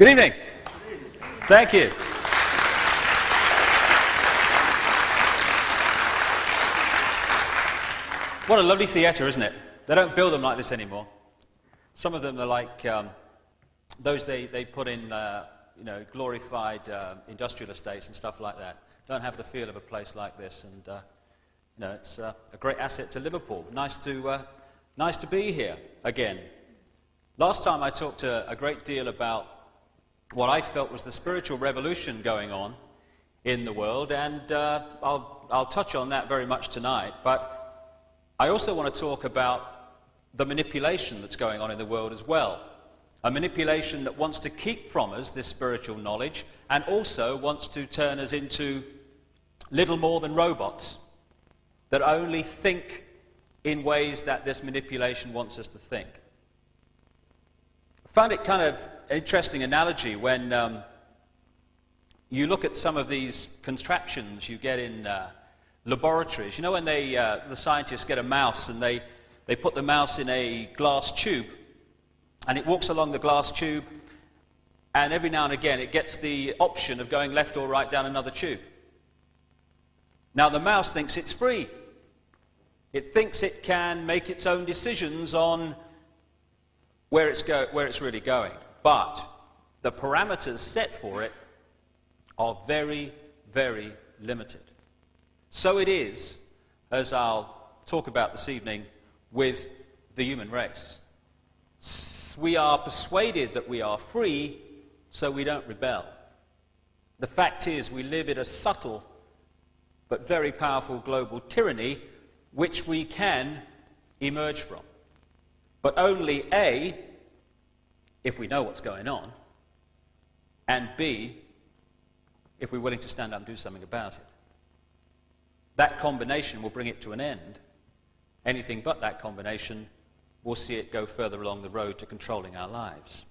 Good evening. Thank you. What a lovely theatre, isn't it? They don't build them like this anymore. Some of them are like those they put in glorified industrial estates and stuff like that. Don't have the feel of a place like this, and it's a great asset to Liverpool. Nice to be here again. Last time I talked a great deal about what I felt was the spiritual revolution going on in the world, and I'll touch on that very much tonight. But I also want to talk about the manipulation that's going on in the world as well. A manipulation that wants to keep from us this spiritual knowledge and also wants to turn us into little more than robots that only think in ways that this manipulation wants us to think. I found it kind of an interesting analogy when you look at some of these contraptions you get in laboratories. You know when the scientists get a mouse and they put the mouse in a glass tube and it walks along the glass tube, and every now and again it gets the option of going left or right down another tube. Now the mouse thinks it's free. It thinks it can make its own decisions on where it's really going. But the parameters set for it are very, very limited. So it is, as I'll talk about this evening, with the human race. We are persuaded that we are free, so we don't rebel. The fact is, we live in a subtle but very powerful global tyranny which we can emerge from. But only A, if we know what's going on, and B, if we're willing to stand up and do something about it. That combination will bring it to an end. Anything but that combination will see it go further along the road to controlling our lives.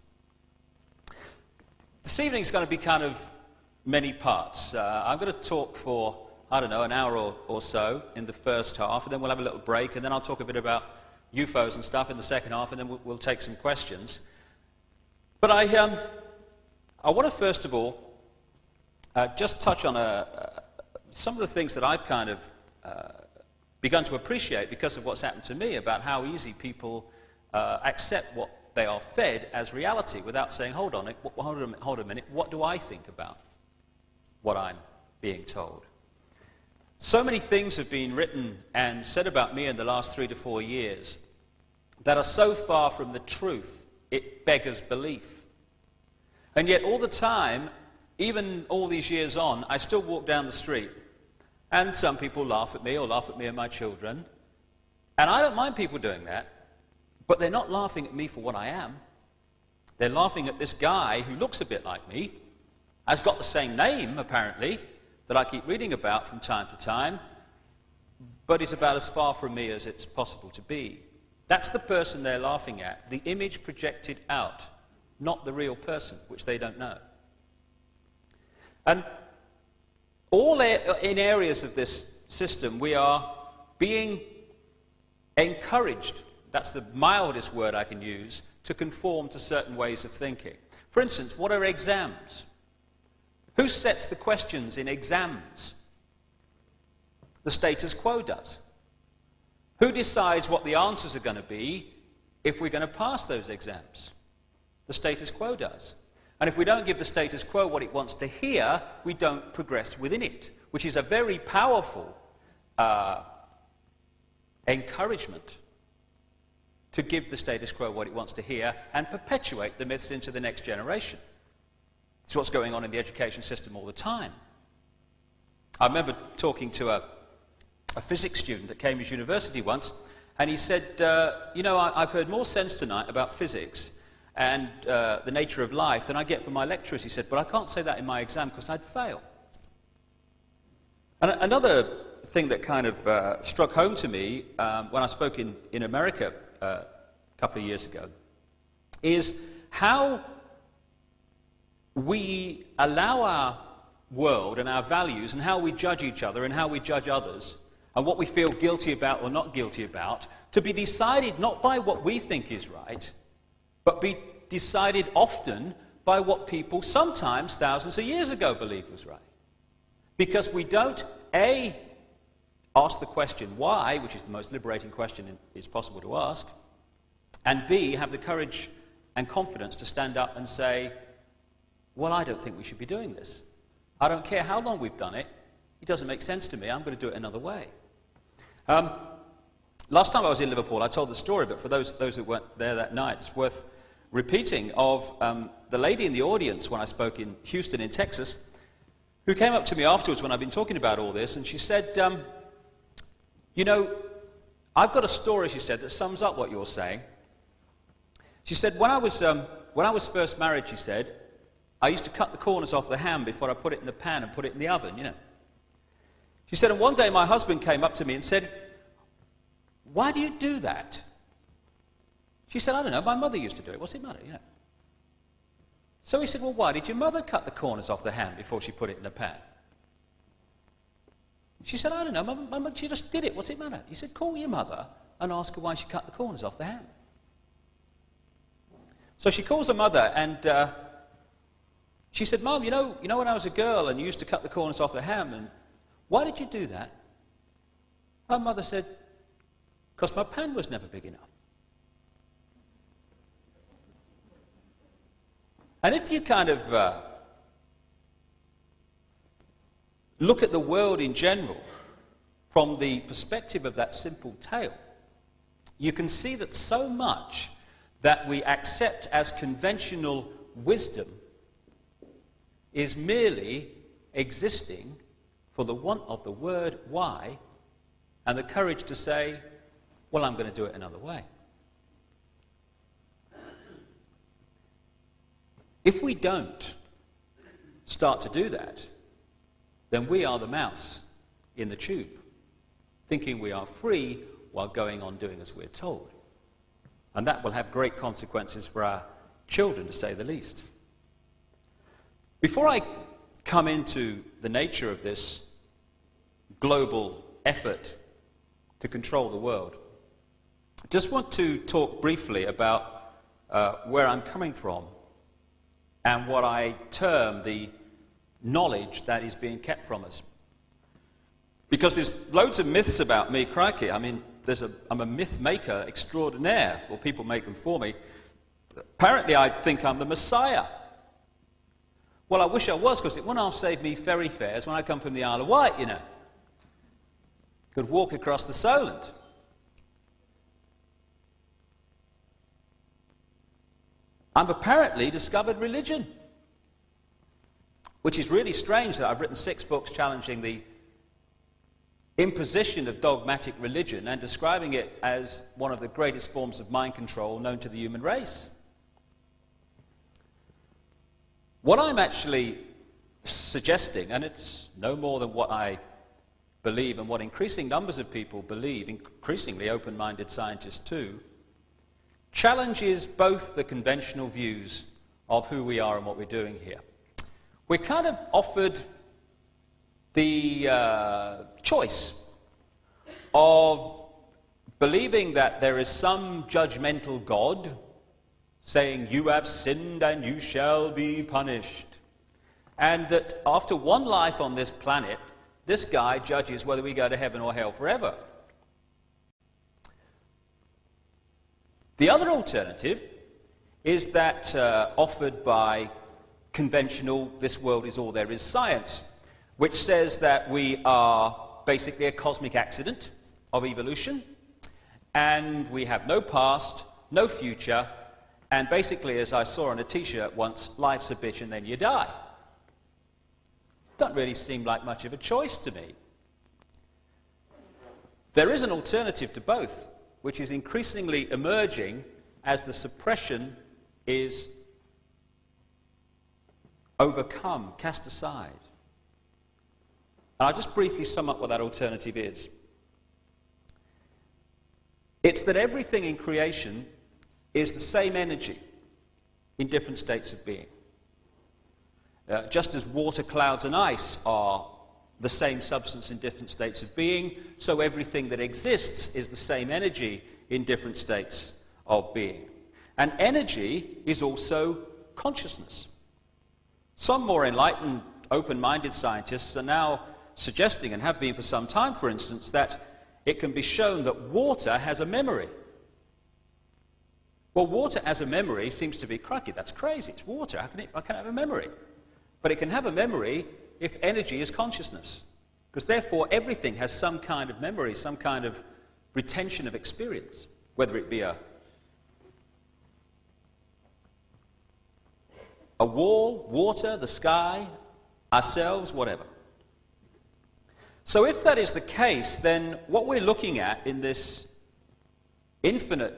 This evening is going to be kind of many parts. I'm going to talk for, an hour or so in the first half, and then we'll have a little break, and then I'll talk a bit about UFOs and stuff in the second half, and then we'll take some questions. But I want to first of all just touch on some of the things that I've kind of begun to appreciate because of what's happened to me about how easy people accept what they are fed as reality without saying, hold a minute, what do I think about what I'm being told? So many things have been written and said about me in the last 3 to 4 years that are so far from the truth, it beggars belief. And yet all the time, even all these years on, I still walk down the street and some people laugh at me or laugh at me and my children. And I don't mind people doing that, but they're not laughing at me for what I am. They're laughing at this guy who looks a bit like me, has got the same name apparently, that I keep reading about from time to time, but is about as far from me as it's possible to be. That's the person they're laughing at, the image projected out, not the real person, which they don't know. And all in areas of this system, we are being encouraged, that's the mildest word I can use, to conform to certain ways of thinking. For instance, what are exams? Who sets the questions in exams? The status quo does. Who decides what the answers are going to be if we're going to pass those exams? The status quo does. And if we don't give the status quo what it wants to hear, we don't progress within it, which is a very powerful encouragement to give the status quo what it wants to hear and perpetuate the myths into the next generation. It's what's going on in the education system all the time. I remember talking to a physics student at Cambridge University once, and he said, I've heard more sense tonight about physics and the nature of life than I get from my lecturers. He said, but I can't say that in my exam because I'd fail. And another thing that kind of struck home to me when I spoke in America a couple of years ago is how we allow our world and our values and how we judge each other and how we judge others and what we feel guilty about or not guilty about to be decided not by what we think is right, but be decided often by what people sometimes thousands of years ago believed was right. Because we don't, A, ask the question why, which is the most liberating question it's possible to ask, and B, have the courage and confidence to stand up and say, well, I don't think we should be doing this. I don't care how long we've done it. It doesn't make sense to me. I'm going to do it another way. Last time I was in Liverpool, I told the story, but for those who weren't there that night, it's worth repeating, of the lady in the audience when I spoke in Houston in Texas, who came up to me afterwards when I'd been talking about all this, and she said, you know, I've got a story, she said, that sums up what you're saying. She said, when I was first married, she said, I used to cut the corners off the ham before I put it in the pan and put it in the oven, you know. She said, and one day my husband came up to me and said, why do you do that? She said, I don't know, my mother used to do it. What's it matter, you know? So he said, well, why did your mother cut the corners off the ham before she put it in the pan? She said, I don't know, my mother, she just did it. What's it matter? He said, call your mother and ask her why she cut the corners off the ham. So she calls her mother and she said, Mum, you know when I was a girl and you used to cut the corners off the ham, and why did you do that? Her mother said, because my pan was never big enough. And if you kind of look at the world in general from the perspective of that simple tale, you can see that so much that we accept as conventional wisdom is merely existing for the want of the word why and the courage to say, well, I'm going to do it another way. If we don't start to do that, then we are the mouse in the tube, thinking we are free while going on doing as we're told. And that will have great consequences for our children, to say the least. Before I come into the nature of this global effort to control the world, I just want to talk briefly about where I'm coming from and what I term the knowledge that is being kept from us. Because there's loads of myths about me, crikey. I mean, I'm a myth maker extraordinaire. Well, people make them for me. Apparently, I think I'm the Messiah. Well, I wish I was, because it wouldn't have saved me ferry fares when I come from the Isle of Wight, you know. Could walk across the Solent. I've apparently discovered religion, which is really strange that I've written 6 books challenging the imposition of dogmatic religion and describing it as one of the greatest forms of mind control known to the human race. What I'm actually suggesting, and it's no more than what I believe and what increasing numbers of people believe, increasingly open-minded scientists too, challenges both the conventional views of who we are and what we're doing here. We're kind of offered the choice of believing that there is some judgmental God saying, you have sinned and you shall be punished. And that after one life on this planet, this guy judges whether we go to heaven or hell forever. The other alternative is that offered by conventional, this world is all there is science, which says that we are basically a cosmic accident of evolution, and we have no past, no future, and basically, as I saw on a t-shirt once, life's a bitch and then you die. Doesn't really seem like much of a choice to me. There is an alternative to both, which is increasingly emerging as the suppression is overcome, cast aside. And I'll just briefly sum up what that alternative is. It's that everything in creation is the same energy in different states of being. Just as water, clouds and ice are the same substance in different states of being, so everything that exists is the same energy in different states of being. And energy is also consciousness. Some more enlightened, open-minded scientists are now suggesting, and have been for some time, for instance, that it can be shown that water has a memory. Well, water as a memory seems to be, crikey, that's crazy. It's water. How can it have a memory? But it can have a memory if energy is consciousness. Because therefore, everything has some kind of memory, some kind of retention of experience, whether it be a wall, water, the sky, ourselves, whatever. So if that is the case, then what we're looking at in this infinite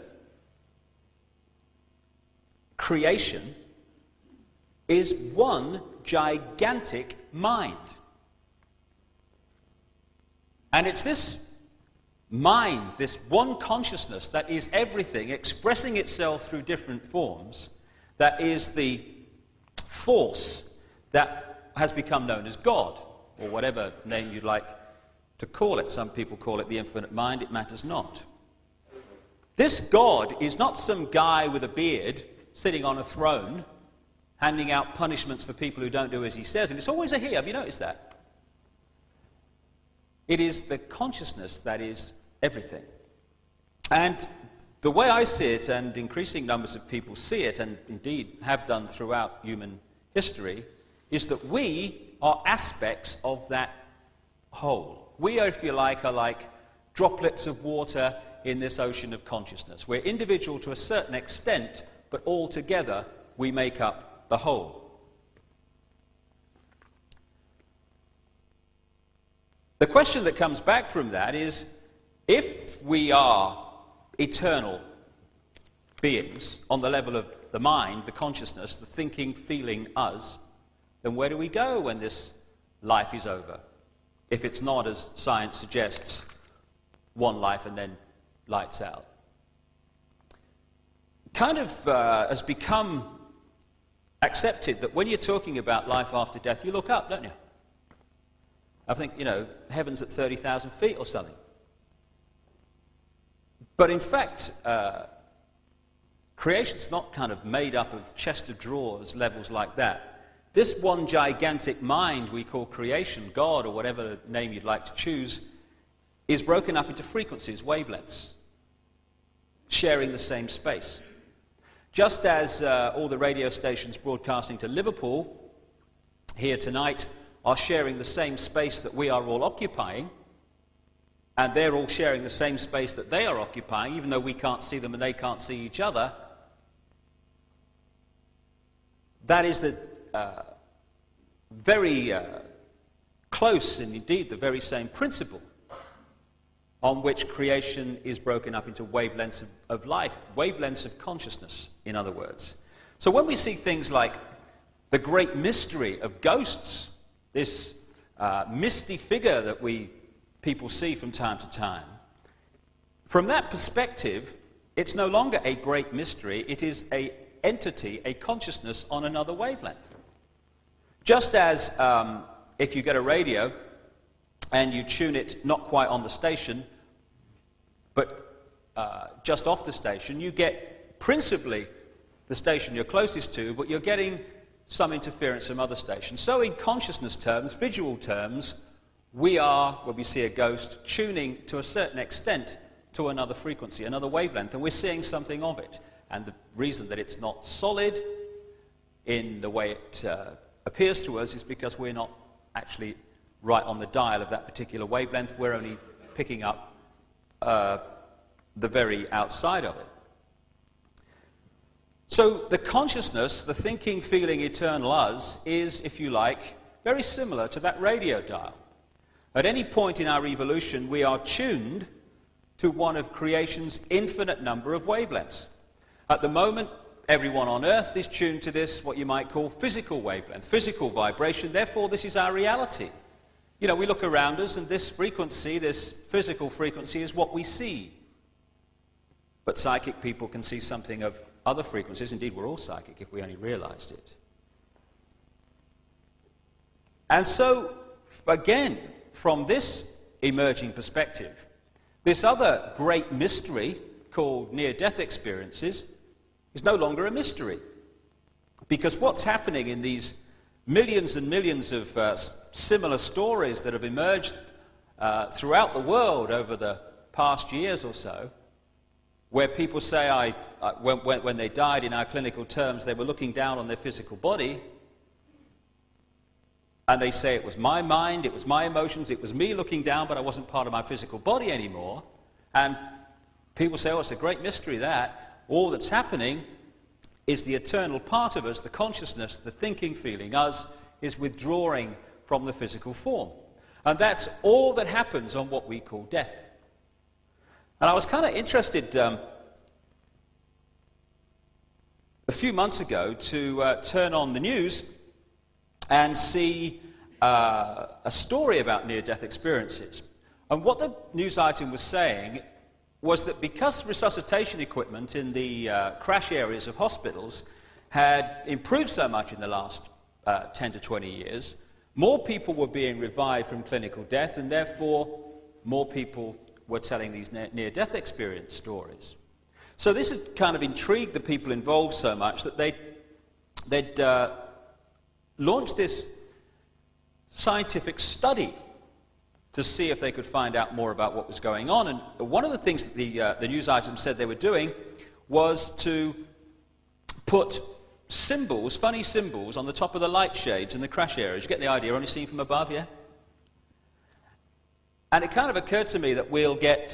creation is one gigantic mind. And it's this mind, this one consciousness that is everything, expressing itself through different forms, that is the force that has become known as God, or whatever name you'd like to call it. Some people call it the infinite mind, it matters not. This God is not some guy with a beard sitting on a throne handing out punishments for people who don't do as he says, and it's always a he. Have you noticed that? It is the consciousness that is everything. And the way I see it, and increasing numbers of people see it, and indeed have done throughout human history, is that we are aspects of that whole. We, if you like, are like droplets of water in this ocean of consciousness. We're individual to a certain extent, but all together we make up the whole. The question that comes back from that is, if we are eternal beings on the level of the mind, the consciousness, the thinking, feeling us, then where do we go when this life is over? If it's not, as science suggests, one life and then lights out. Kind of has become accepted that when you're talking about life after death, you look up, don't you? I think, heaven's at 30,000 feet or something. But in fact, creation's not kind of made up of chest of drawers levels like that. This one gigantic mind we call creation, God, or whatever name you'd like to choose, is broken up into frequencies, wavelengths, sharing the same space. Just as all the radio stations broadcasting to Liverpool here tonight are sharing the same space that we are all occupying, and they're all sharing the same space that they are occupying, even though we can't see them and they can't see each other, that is the very close, and indeed the very same principle on which creation is broken up into wavelengths of life, wavelengths of consciousness, in other words. So when we see things like the great mystery of ghosts, this misty figure that people see from time to time, from that perspective, it's no longer a great mystery, it is an entity, a consciousness on another wavelength. Just as if you get a radio and you tune it not quite on the station, but just off the station, you get principally the station you're closest to, but you're getting some interference from other stations. So in consciousness terms, visual terms, we are, when we see a ghost, tuning to a certain extent to another frequency, another wavelength, and we're seeing something of it. And the reason that it's not solid in the way it appears to us is because we're not actually right on the dial of that particular wavelength. We're only picking up the very outside of it. So the consciousness, the thinking, feeling, eternal us, is, if you like, very similar to that radio dial. At any point in our evolution, we are tuned to one of creation's infinite number of wavelengths. At the moment, everyone on Earth is tuned to this, what you might call physical wavelength, physical vibration. Therefore, this is our reality. We look around us, and this frequency, this physical frequency, is what we see. But psychic people can see something of other frequencies. Indeed, we're all psychic if we only realized it. And so, again, from this emerging perspective, this other great mystery called near-death experiences is no longer a mystery. Because what's happening in these millions and millions of similar stories that have emerged throughout the world over the past years or so, where people say, when they died, in our clinical terms, they were looking down on their physical body, and they say, it was my mind, it was my emotions, it was me looking down, but I wasn't part of my physical body anymore. And people say, oh, it's a great mystery that. All that's happening is the eternal part of us, the consciousness, the thinking, feeling, us, is withdrawing from the physical form. And that's all that happens on what we call death. And I was kind of interested a few months ago to turn on the news and see a story about near-death experiences. And what the news item was saying was that because resuscitation equipment in the crash areas of hospitals had improved so much in the last 10 to 20 years, more people were being revived from clinical death, and therefore more people were telling these near-death experience stories. So this had kind of intrigued the people involved so much that they'd launched this scientific study to see if they could find out more about what was going on. And one of the things that the news item said they were doing was to put symbols, funny symbols, on the top of the light shades in the crash areas. You get the idea, only seen from above, yeah? And it kind of occurred to me that we'll get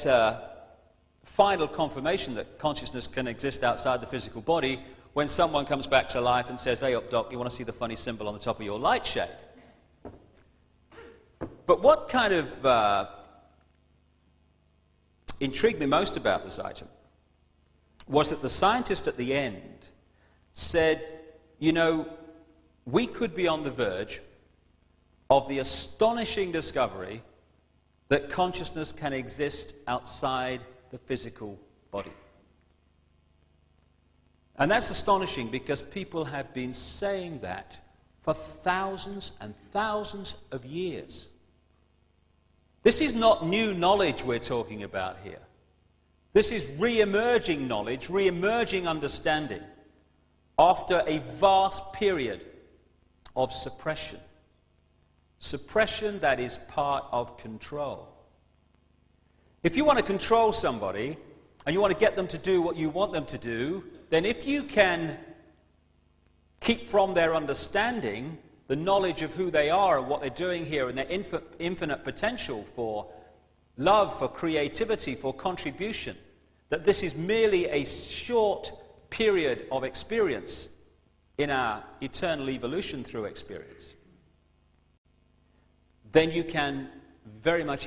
final confirmation that consciousness can exist outside the physical body when someone comes back to life and says, hey up doc, you want to see the funny symbol on the top of your light shade? But what kind of intrigued me most about this item was that the scientist at the end said, you know, we could be on the verge of the astonishing discovery that consciousness can exist outside the physical body. And that's astonishing because people have been saying that for thousands and thousands of years. This is not new knowledge we're talking about here. This is re-emerging knowledge, re-emerging understanding after a vast period of suppression. Suppression that is part of control. If you want to control somebody and you want to get them to do what you want them to do, then if you can keep from their understanding the knowledge of who they are and what they're doing here and their infinite potential for love, for creativity, for contribution, that this is merely a short period of experience in our eternal evolution through experience, then you can very much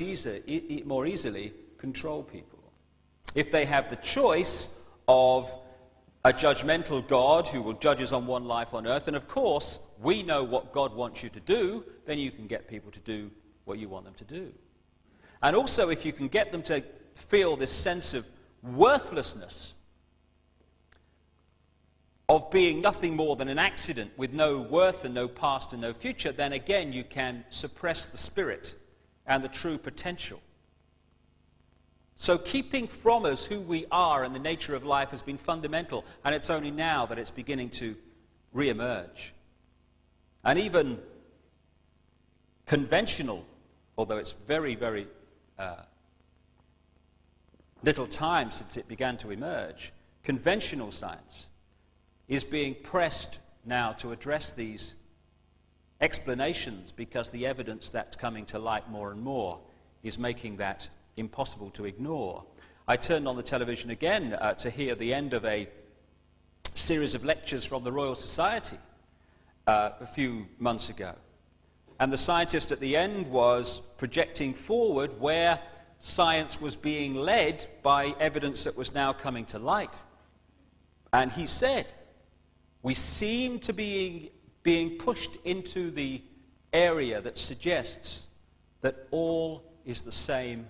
more easily control people. If they have the choice of a judgmental God who will judge us on one life on earth, and of course we know what God wants you to do, then you can get people to do what you want them to do. And also if you can get them to feel this sense of worthlessness, of being nothing more than an accident with no worth and no past and no future, then again you can suppress the spirit and the true potential. So keeping from us who we are and the nature of life has been fundamental, and it's only now that it's beginning to re-emerge. And even conventional, although it's very, very little time since it began to emerge, conventional science is being pressed now to address these explanations because the evidence that's coming to light more and more is making that impossible to ignore. I turned on the television again to hear the end of a series of lectures from the Royal Society a few months ago. And the scientist at the end was projecting forward where science was being led by evidence that was now coming to light. And he said, we seem to be being pushed into the area that suggests that all is the same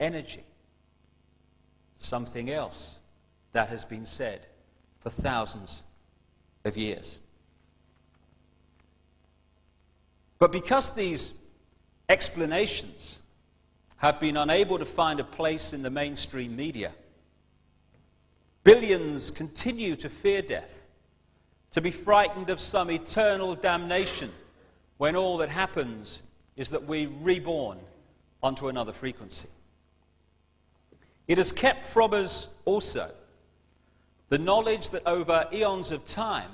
energy. Something else that has been said for thousands of years. But because these explanations have been unable to find a place in the mainstream media, billions continue to fear death, to be frightened of some eternal damnation when all that happens is that we're reborn onto another frequency. It has kept from us also the knowledge that over eons of time,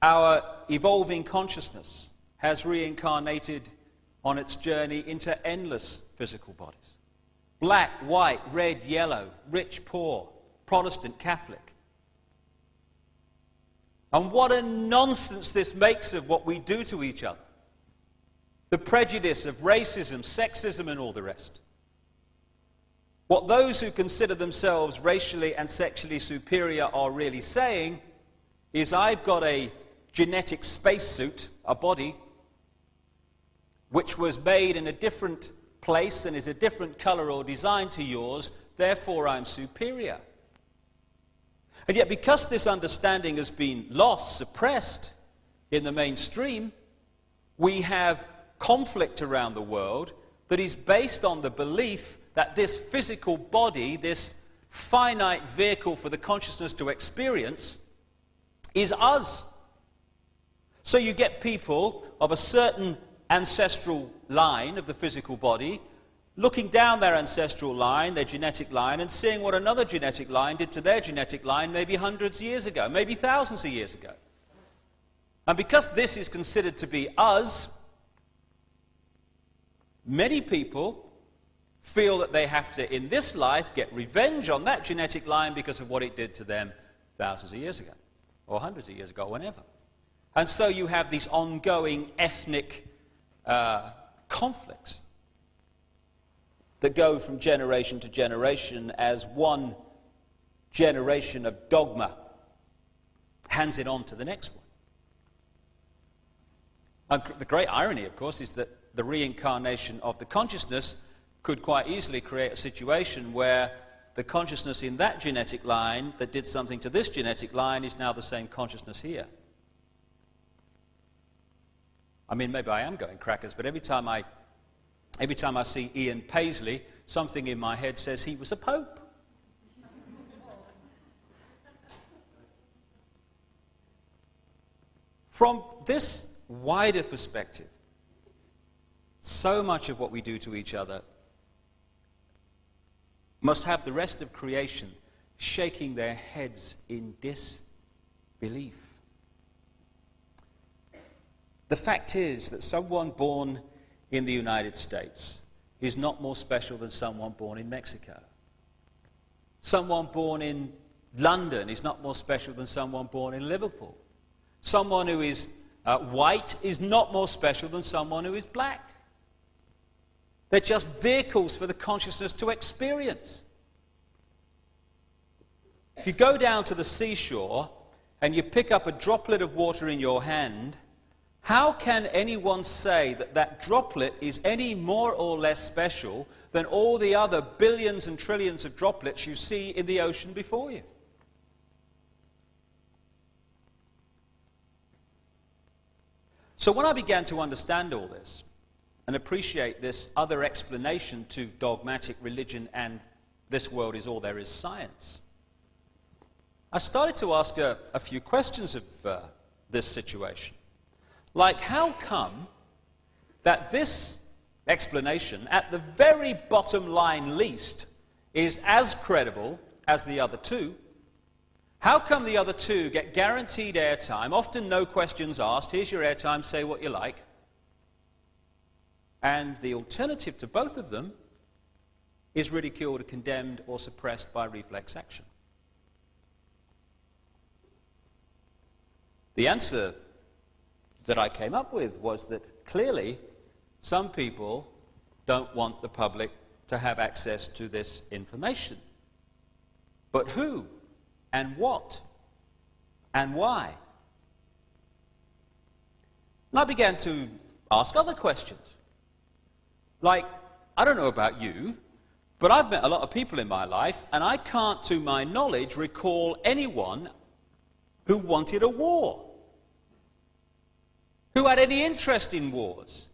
our evolving consciousness has reincarnated on its journey into endless physical bodies. Black, white, red, yellow, rich, poor, Protestant, Catholic. And what a nonsense this makes of what we do to each other. The prejudice of racism, sexism, and all the rest. What those who consider themselves racially and sexually superior are really saying is, I've got a genetic spacesuit, a body, which was made in a different place and is a different color or design to yours, therefore I'm superior. And yet, because this understanding has been lost, suppressed in the mainstream, we have conflict around the world that is based on the belief that this physical body, this finite vehicle for the consciousness to experience, is us. So you get people of a certain ancestral line of the physical body looking down their ancestral line, their genetic line, and seeing what another genetic line did to their genetic line maybe hundreds of years ago, maybe thousands of years ago. And because this is considered to be us, many people feel that they have to, in this life, get revenge on that genetic line because of what it did to them thousands of years ago, or hundreds of years ago, or whenever. And so you have these ongoing ethnic conflicts that go from generation to generation as one generation of dogma hands it on to the next one. And the great irony, of course, is that the reincarnation of the consciousness could quite easily create a situation where the consciousness in that genetic line that did something to this genetic line is now the same consciousness here. I mean, maybe I am going crackers, but every time I see Ian Paisley, something in my head says he was a pope. From this wider perspective, so much of what we do to each other must have the rest of creation shaking their heads in disbelief. The fact is that someone born in the United States is not more special than someone born in Mexico. Someone born in London is not more special than someone born in Liverpool. Someone who is white is not more special than someone who is black. They're just vehicles for the consciousness to experience. If you go down to the seashore and you pick up a droplet of water in your hand, how can anyone say that that droplet is any more or less special than all the other billions and trillions of droplets you see in the ocean before you? So when I began to understand all this and appreciate this other explanation to dogmatic religion and this world is all there is science, I started to ask a few questions of this situation. Like, how come that this explanation, at the very bottom line least, is as credible as the other two? How come the other two get guaranteed airtime, often no questions asked, here's your airtime, say what you like, and the alternative to both of them is ridiculed or condemned or suppressed by reflex action? The answer that I came up with was that clearly some people don't want the public to have access to this information. But who and what and why? And I began to ask other questions. Like, I don't know about you, but I've met a lot of people in my life, and I can't, to my knowledge, recall anyone who wanted a war, who had any interest in wars,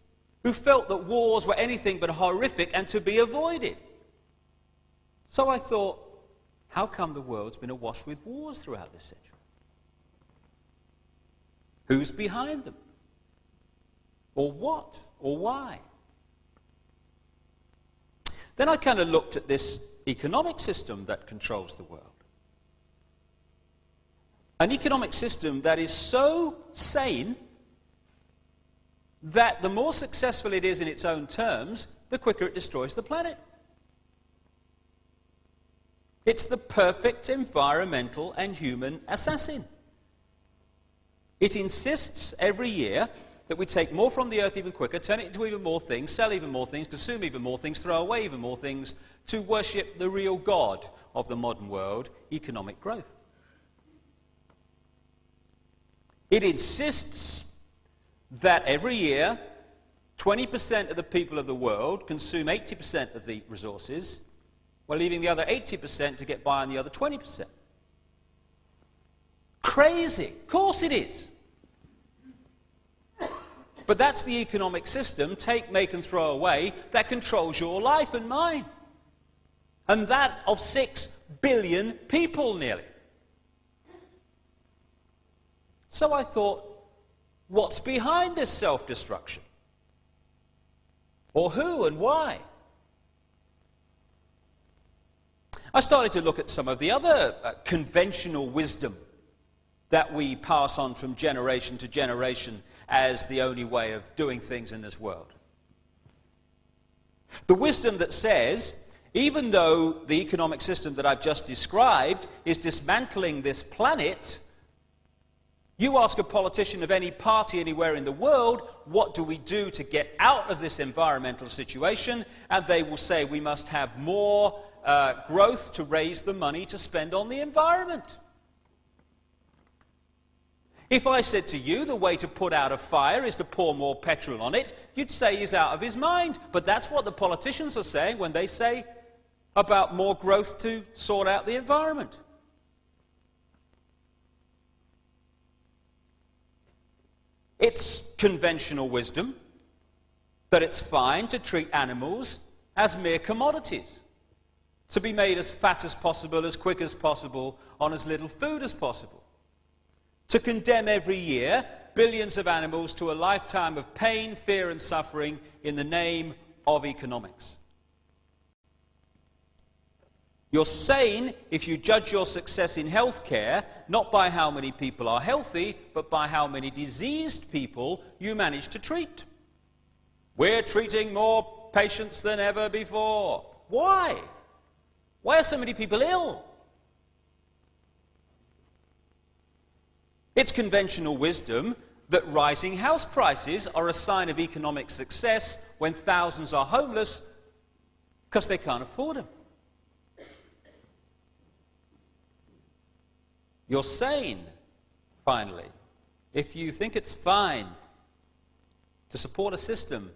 who felt that wars were anything but horrific and to be avoided. So I thought, how come the world's been awash with wars throughout this century? Who's behind them? Or what? Or why? Then I kind of looked at this economic system that controls the world. An economic system that is so sane that the more successful it is in its own terms, the quicker it destroys the planet. It's the perfect environmental and human assassin. It insists every year that we take more from the earth even quicker, turn it into even more things, sell even more things, consume even more things, throw away even more things, to worship the real God of the modern world, economic growth. It insists that every year 20% of the people of the world consume 80% of the resources, while leaving the other 80% to get by on the other 20%. Crazy. Of course it is. But that's the economic system, take, make and throw away, that controls your life and mine. And that of 6 billion people nearly. So I thought, what's behind this self-destruction? Or who and why? I started to look at some of the other conventional wisdom that we pass on from generation to generation as the only way of doing things in this world. The wisdom that says, even though the economic system that I've just described is dismantling this planet, you ask a politician of any party anywhere in the world, what do we do to get out of this environmental situation? And they will say we must have more growth to raise the money to spend on the environment. If I said to you the way to put out a fire is to pour more petrol on it, you'd say he's out of his mind. But that's what the politicians are saying when they say about more growth to sort out the environment. It's conventional wisdom that it's fine to treat animals as mere commodities, to be made as fat as possible, as quick as possible, on as little food as possible. To condemn every year billions of animals to a lifetime of pain, fear and suffering in the name of economics. You're sane if you judge your success in healthcare not by how many people are healthy, but by how many diseased people you manage to treat. We're treating more patients than ever before. Why? Why are so many people ill? It's conventional wisdom that rising house prices are a sign of economic success when thousands are homeless because they can't afford them. You're sane, finally, if you think it's fine to support a system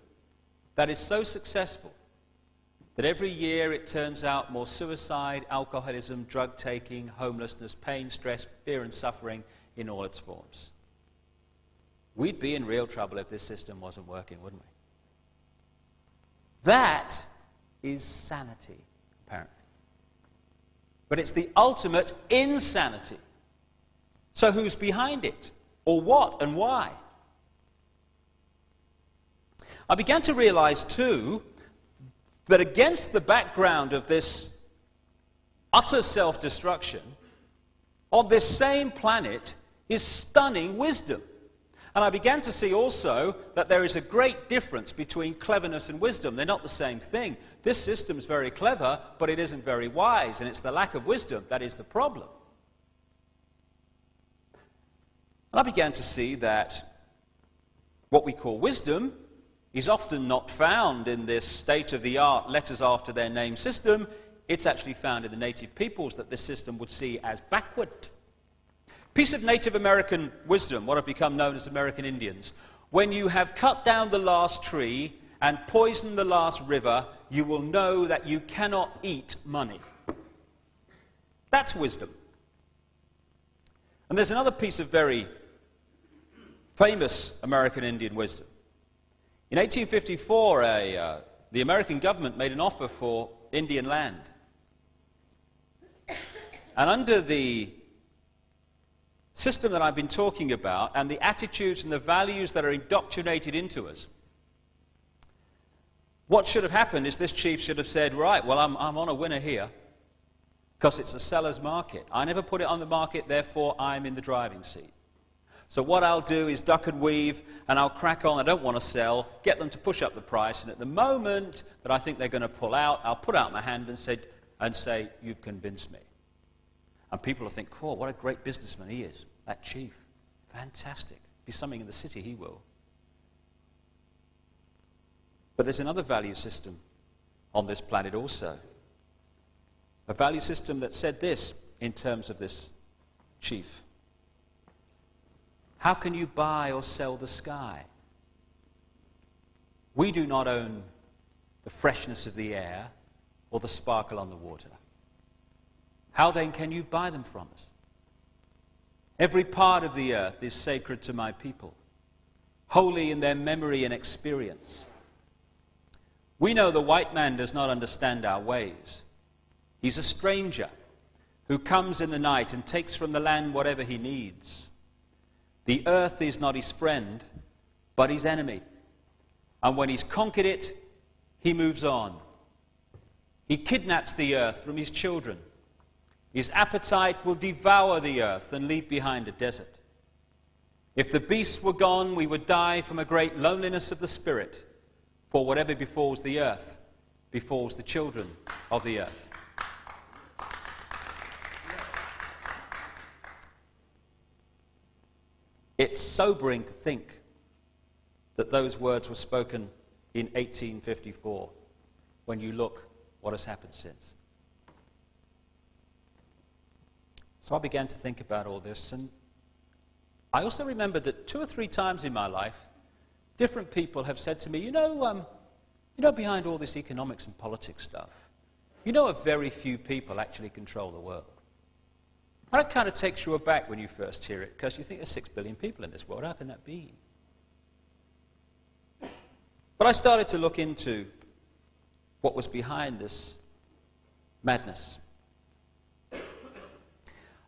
that is so successful that every year it turns out more suicide, alcoholism, drug taking, homelessness, pain, stress, fear and suffering in all its forms. We'd be in real trouble if this system wasn't working, wouldn't we? That is sanity, apparently. But it's the ultimate insanity. So who's behind it? Or what and why? I began to realize too that against the background of this utter self-destruction, on this same planet is stunning wisdom. And I began to see also that there is a great difference between cleverness and wisdom. They're not the same thing. This system's very clever, but it isn't very wise, and it's the lack of wisdom that is the problem. And I began to see that what we call wisdom is often not found in this state-of-the-art letters after their name system. It's actually found in the native peoples that this system would see as backward. Piece of Native American wisdom, what have become known as American Indians. When you have cut down the last tree and poisoned the last river, you will know that you cannot eat money. That's wisdom. And there's another piece of very famous American Indian wisdom. In 1854, the American government made an offer for Indian land. And under the system that I've been talking about and the attitudes and the values that are indoctrinated into us, what should have happened is this chief should have said, right, well, I'm on a winner here because it's a seller's market. I never put it on the market, therefore I'm in the driving seat. So what I'll do is duck and weave, and I'll crack on. I don't want to sell, get them to push up the price, and at the moment that I think they're going to pull out, I'll put out my hand and say, you've convinced me. And people will think, oh, what a great businessman he is, that chief. Fantastic. Be something in the city, he will. But there's another value system on this planet also. A value system that said this in terms of this chief. How can you buy or sell the sky? We do not own the freshness of the air or the sparkle on the water. How then can you buy them from us? Every part of the earth is sacred to my people, holy in their memory and experience. We know the white man does not understand our ways. He's a stranger who comes in the night and takes from the land whatever he needs. The earth is not his friend, but his enemy. And when he's conquered it, he moves on. He kidnaps the earth from his children. His appetite will devour the earth and leave behind a desert. If the beasts were gone, we would die from a great loneliness of the spirit. For whatever befalls the earth, befalls the children of the earth. It's sobering to think that those words were spoken in 1854, when you look what has happened since. So I began to think about all this, and I also remembered that 2 or 3 times in my life, different people have said to me, you know, behind all this economics and politics stuff, a very few people actually control the world. And it kind of takes you aback when you first hear it, because you think there's 6 billion people in this world. How can that be? But I started to look into what was behind this madness.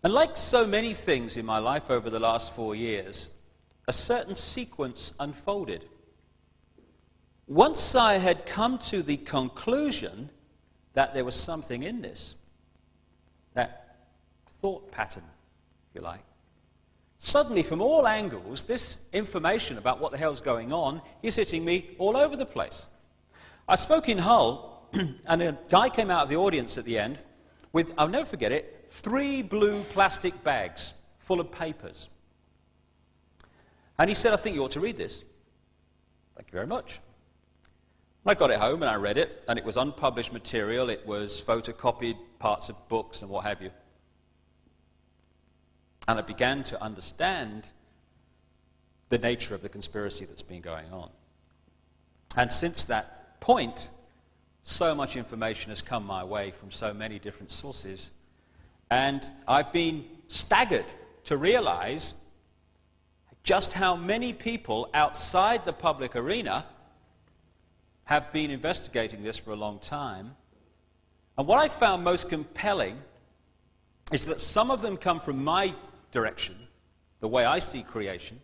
And like so many things in my life over the last 4 years, a certain sequence unfolded. Once I had come to the conclusion that there was something in this, that thought pattern, if you like, suddenly from all angles, this information about what the hell's going on is hitting me all over the place. I spoke in Hull, and a guy came out of the audience at the end with, I'll never forget it, 3 blue plastic bags full of papers. And he said, I think you ought to read this. Thank you very much. I got it home and I read it, and it was unpublished material. It was photocopied parts of books and what have you. And I began to understand the nature of the conspiracy that's been going on. And since that point, so much information has come my way from so many different sources. And I've been staggered to realize just how many people outside the public arena have been investigating this for a long time. And what I found most compelling is that some of them come from my direction, the way I see creation.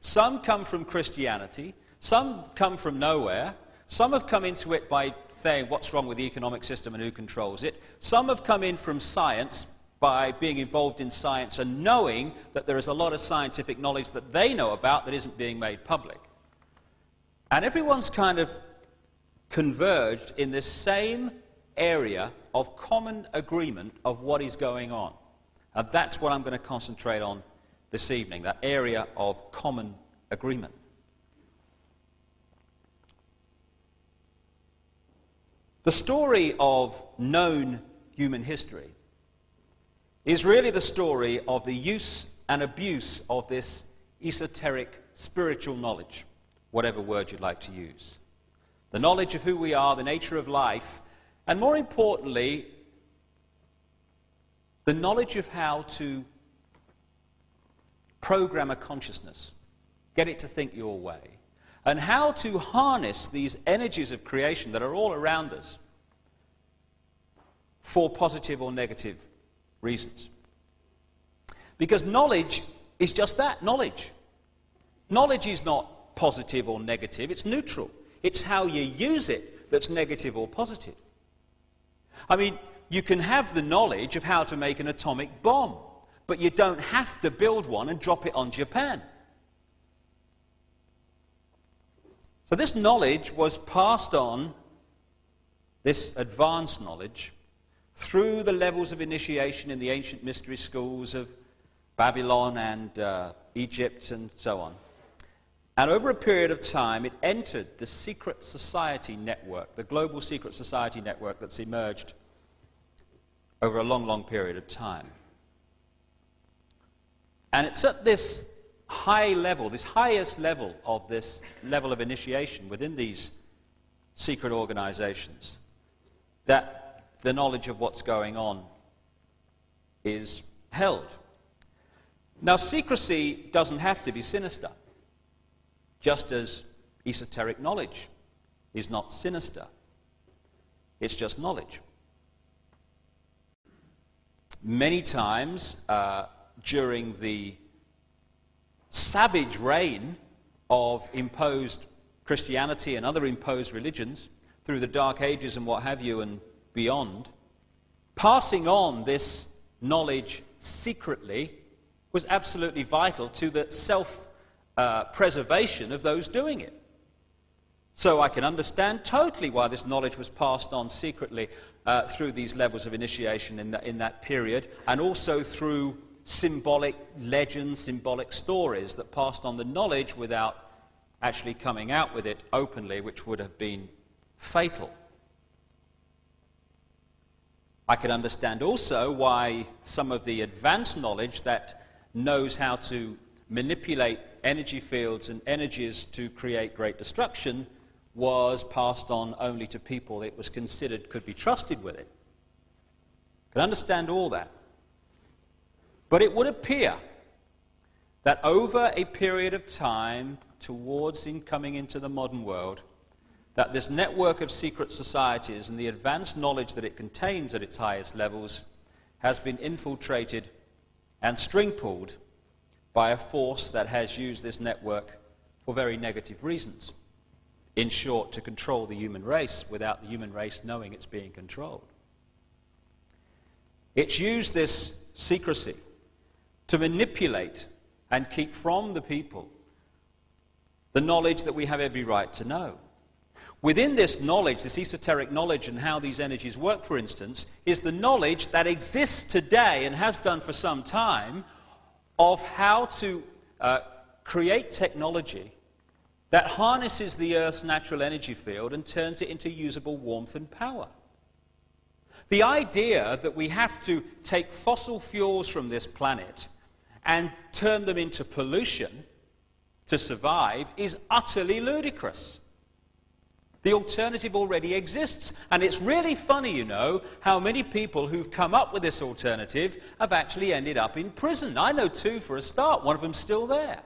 Some come from Christianity. Some come from nowhere. Some have come into it by saying what's wrong with the economic system and who controls it. Some have come in from science by being involved in science and knowing that there is a lot of scientific knowledge that they know about that isn't being made public. And everyone's kind of converged in this same area of common agreement of what is going on. And that's what I'm going to concentrate on this evening, that area of common agreement. The story of known human history is really the story of the use and abuse of this esoteric spiritual knowledge, whatever word you'd like to use. The knowledge of who we are, the nature of life, and more importantly, the knowledge of how to program a consciousness, get it to think your way, and how to harness these energies of creation that are all around us for positive or negative reasons. Because knowledge is just that, knowledge. Knowledge is not positive or negative, it's neutral. It's how you use it that's negative or positive. I mean, you can have the knowledge of how to make an atomic bomb, but you don't have to build one and drop it on Japan. So this knowledge was passed on, this advanced knowledge, through the levels of initiation in the ancient mystery schools of Babylon and Egypt and so on. And over a period of time, it entered the secret society network, the global secret society network that's emerged over a long, long period of time. And it's at this high level, this highest level of this level of initiation within these secret organizations, that the knowledge of what's going on is held. Now, secrecy doesn't have to be sinister, just as esoteric knowledge is not sinister. It's just knowledge. Many times during the savage reign of imposed Christianity and other imposed religions, through the Dark Ages and what have you and beyond, passing on this knowledge secretly was absolutely vital to the self-preservation of those doing it. So I can understand totally why this knowledge was passed on secretly through these levels of initiation in that period, and also through symbolic legends, symbolic stories that passed on the knowledge without actually coming out with it openly, which would have been fatal. I can understand also why some of the advanced knowledge that knows how to manipulate energy fields and energies to create great destruction was passed on only to people it was considered could be trusted with it. I can understand all that. But it would appear that over a period of time towards coming into the modern world, that this network of secret societies and the advanced knowledge that it contains at its highest levels has been infiltrated and string-pulled by a force that has used this network for very negative reasons. In short, to control the human race without the human race knowing it's being controlled. It's used this secrecy to manipulate and keep from the people the knowledge that we have every right to know. Within this knowledge, this esoteric knowledge and how these energies work, for instance, is the knowledge that exists today and has done for some time of how to create technology that harnesses the Earth's natural energy field and turns it into usable warmth and power. The idea that we have to take fossil fuels from this planet and turn them into pollution to survive is utterly ludicrous. The alternative already exists, and it's really funny, you know, how many people who've come up with this alternative have actually ended up in prison. I know two for a start, one of them's still there.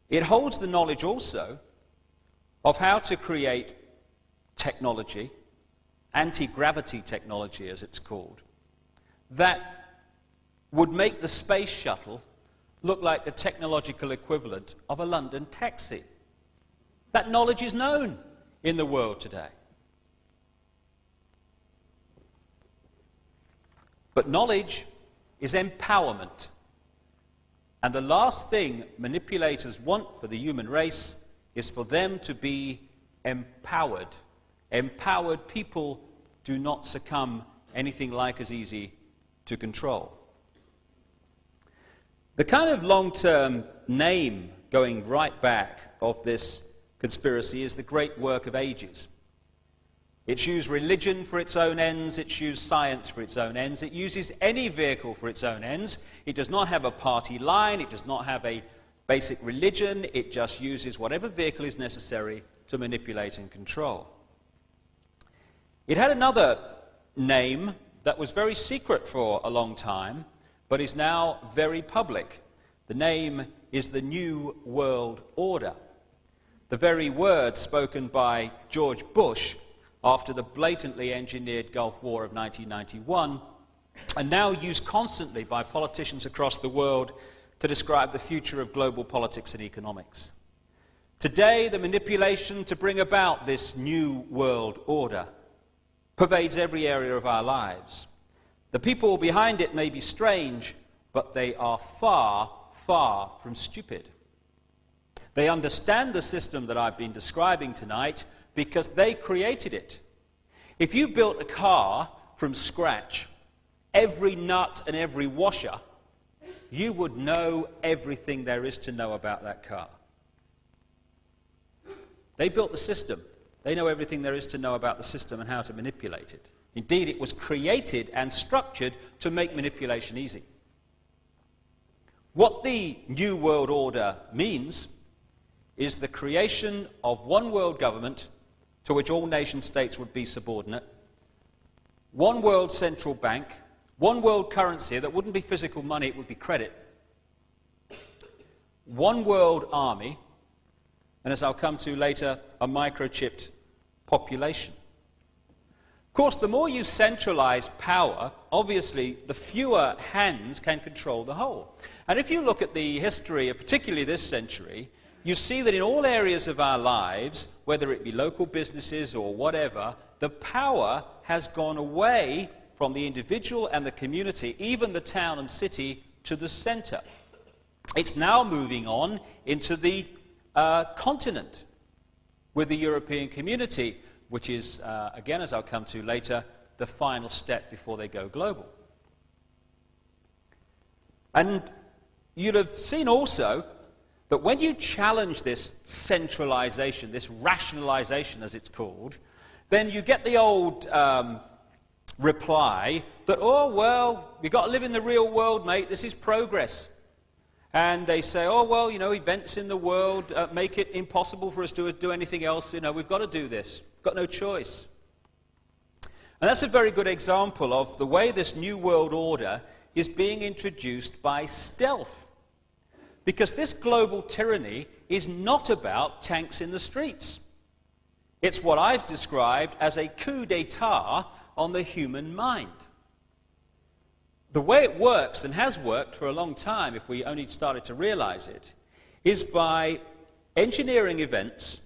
It holds the knowledge also of how to create technology, anti-gravity technology as it's called, that would make the space shuttle look like the technological equivalent of a London taxi. That knowledge is known in the world today. But knowledge is empowerment. And the last thing manipulators want for the human race is for them to be empowered. Empowered people do not succumb anything like as easy to control. The kind of long-term name going right back of this conspiracy is the great work of ages. It's used religion for its own ends, it's used science for its own ends, it uses any vehicle for its own ends. It does not have a party line, it does not have a basic religion, it just uses whatever vehicle is necessary to manipulate and control. It had another name that was very secret for a long time, but is now very public. The name is the New World Order. The very words spoken by George Bush after the blatantly engineered Gulf War of 1991, and now used constantly by politicians across the world to describe the future of global politics and economics. Today, the manipulation to bring about this new world order pervades every area of our lives. The people behind it may be strange, but they are far, far from stupid. They understand the system that I've been describing tonight because they created it. If you built a car from scratch, every nut and every washer, you would know everything there is to know about that car. They built the system. They know everything there is to know about the system and how to manipulate it. Indeed, it was created and structured to make manipulation easy. What the New World Order means is the creation of one world government to which all nation states would be subordinate, one world central bank, one world currency that wouldn't be physical money, it would be credit, one world army, and as I'll come to later, a microchipped population. Of course, the more you centralize power, obviously, the fewer hands can control the whole. And if you look at the history of particularly this century, you see that in all areas of our lives, whether it be local businesses or whatever, the power has gone away from the individual and the community, even the town and city, to the center. It's now moving on into the continent with the European community, which is, again, as I'll come to later, the final step before they go global. And you'd have seen also that when you challenge this centralization, this rationalization as it's called, then you get the old reply that, oh, well, you've got to live in the real world, mate, this is progress. And they say, oh, well, you know, events in the world make it impossible for us to do anything else, you know, we've got to do this, we've got no choice. And that's a very good example of the way this new world order is being introduced by stealth. Because this global tyranny is not about tanks in the streets. It's what I've described as a coup d'etat on the human mind. The way it works, and has worked for a long time if we only started to realize it, is by engineering events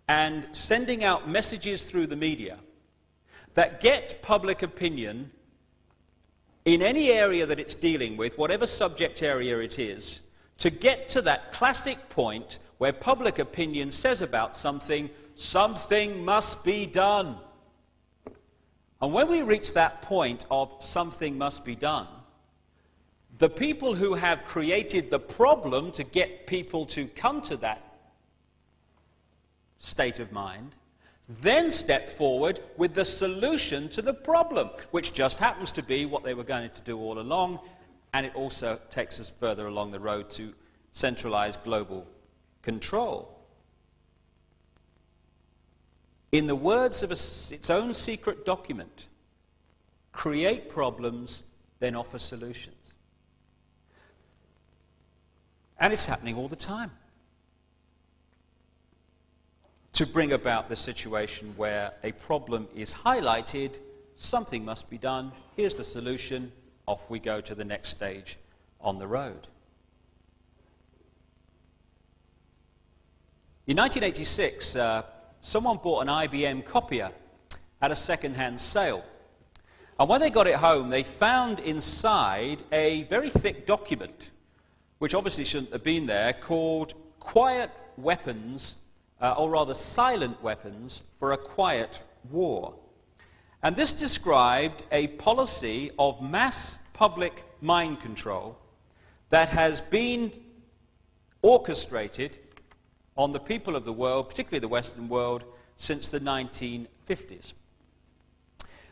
and sending out messages through the media that get public opinion in any area that it's dealing with, whatever subject area it is, to get to that classic point where public opinion says about something, something must be done. And when we reach that point of something must be done, the people who have created the problem to get people to come to that state of mind then step forward with the solution to the problem, which just happens to be what they were going to do all along, and it also takes us further along the road to centralized global control. In the words of its own secret document, create problems, then offer solutions. And it's happening all the time. To bring about the situation where a problem is highlighted, something must be done, here's the solution, off we go to the next stage on the road. In 1986, someone bought an IBM copier at a second-hand sale. And when they got it home, they found inside a very thick document, which obviously shouldn't have been there, called Quiet Weapons, or rather Silent Weapons for a Quiet War. And this described a policy of mass public mind control that has been orchestrated on the people of the world, particularly the Western world, since the 1950s.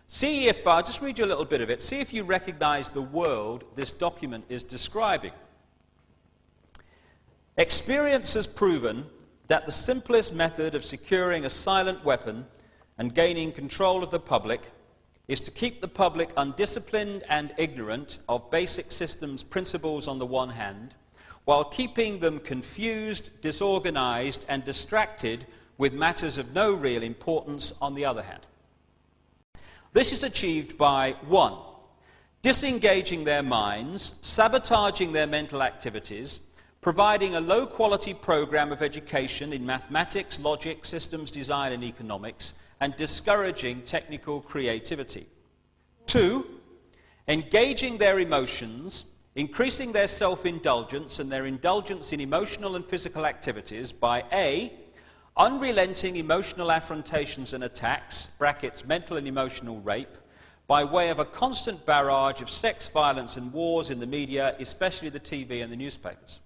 See if, I'll just read you a little bit of it, see if you recognize the world this document is describing. Experience has proven that the simplest method of securing a silent weapon and gaining control of the public is to keep the public undisciplined and ignorant of basic systems principles on the one hand, while keeping them confused, disorganized, and distracted with matters of no real importance on the other hand. This is achieved by 1. Disengaging their minds, sabotaging their mental activities, providing a low-quality program of education in mathematics, logic, systems design and economics, and discouraging technical creativity. 2. Engaging their emotions, increasing their self-indulgence and their indulgence in emotional and physical activities by A. Unrelenting emotional affrontations and attacks, brackets, mental and emotional rape, by way of a constant barrage of sex, violence and wars in the media, especially the TV and the newspapers.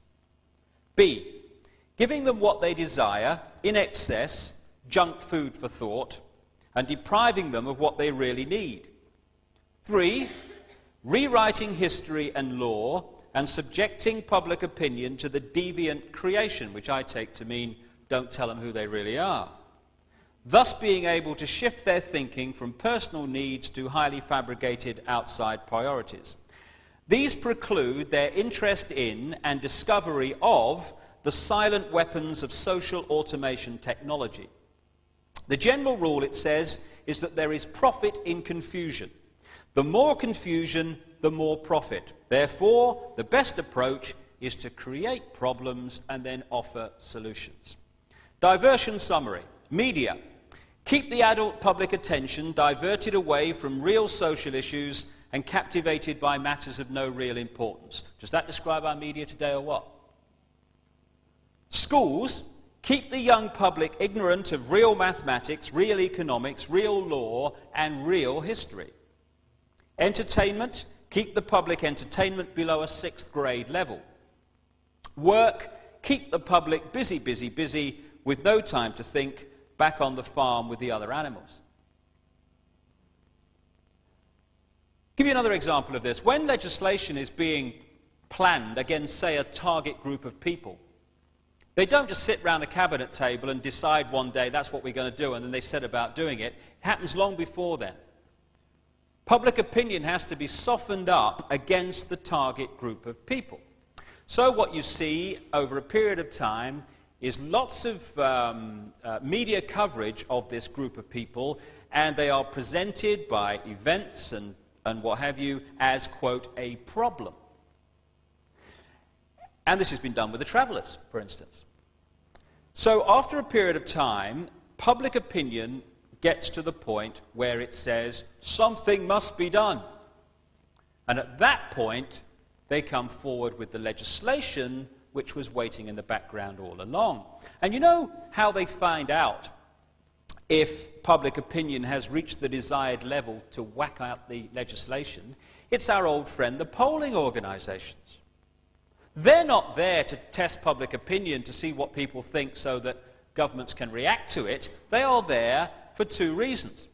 B. Giving them what they desire, in excess, junk food for thought, and depriving them of what they really need. 3. Rewriting history and law, and subjecting public opinion to the deviant creation, which I take to mean don't tell them who they really are. Thus being able to shift their thinking from personal needs to highly fabricated outside priorities. These preclude their interest in and discovery of the silent weapons of social automation technology. The general rule, it says, is that there is profit in confusion. The more confusion, the more profit. Therefore, the best approach is to create problems and then offer solutions. Diversion summary. Media. Keep the adult public attention diverted away from real social issues and captivated by matters of no real importance. Does that describe our media today or what? Schools. Keep the young public ignorant of real mathematics, real economics, real law, and real history. Entertainment. Keep the public entertainment below a 6th grade level. Work. Keep the public busy, busy, busy, with no time to think, back on the farm with the other animals. Give you another example of this. When legislation is being planned against, say, a target group of people, they don't just sit round a cabinet table and decide one day that's what we're going to do, and then they set about doing it. It happens long before then. Public opinion has to be softened up against the target group of people. So what you see over a period of time is lots of media coverage of this group of people, and they are presented by events and what have you as, quote, a problem. And this has been done with the travellers, for instance. So after a period of time, public opinion gets to the point where it says something must be done. And at that point, they come forward with the legislation which was waiting in the background all along. And you know how they find out if public opinion has reached the desired level to whack out the legislation? It's our old friend, the polling organisations. They're not there to test public opinion to see what people think so that governments can react to it. They are there for 2 reasons.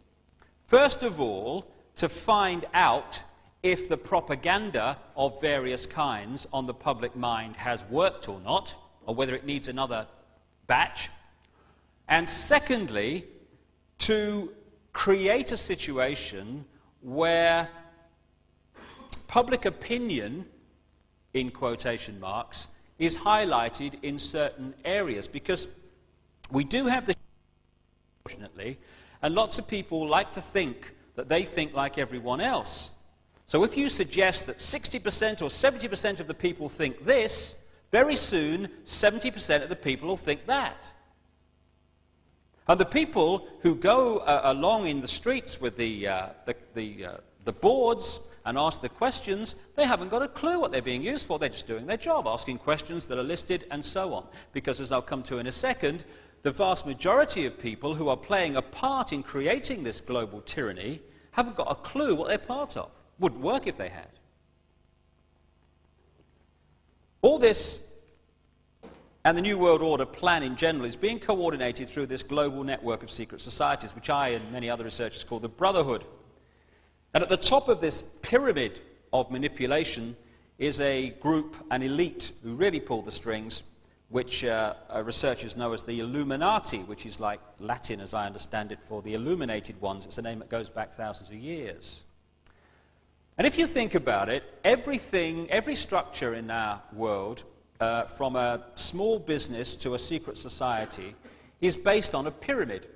First of all, to find out if the propaganda of various kinds on the public mind has worked or not, or whether it needs another batch. And secondly, to create a situation where public opinion, in quotation marks, is highlighted in certain areas. Because we do have this, unfortunately, and lots of people like to think that they think like everyone else. So if you suggest that 60% or 70% of the people think this, very soon 70% of the people will think that. And the people who go along in the streets with the boards and ask the questions, they haven't got a clue what they're being used for. They're just doing their job, asking questions that are listed and so on. Because as I'll come to in a second, the vast majority of people who are playing a part in creating this global tyranny haven't got a clue what they're part of. Wouldn't work if they had. All this and the New World Order plan in general is being coordinated through this global network of secret societies, which I and many other researchers call the Brotherhood. And at the top of this pyramid of manipulation is a group, an elite, who really pull the strings, which researchers know as the Illuminati, which is like Latin, as I understand it, for the illuminated ones. It's a name that goes back thousands of years. And if you think about it, every structure in our world, from a small business to a secret society, is based on a pyramid.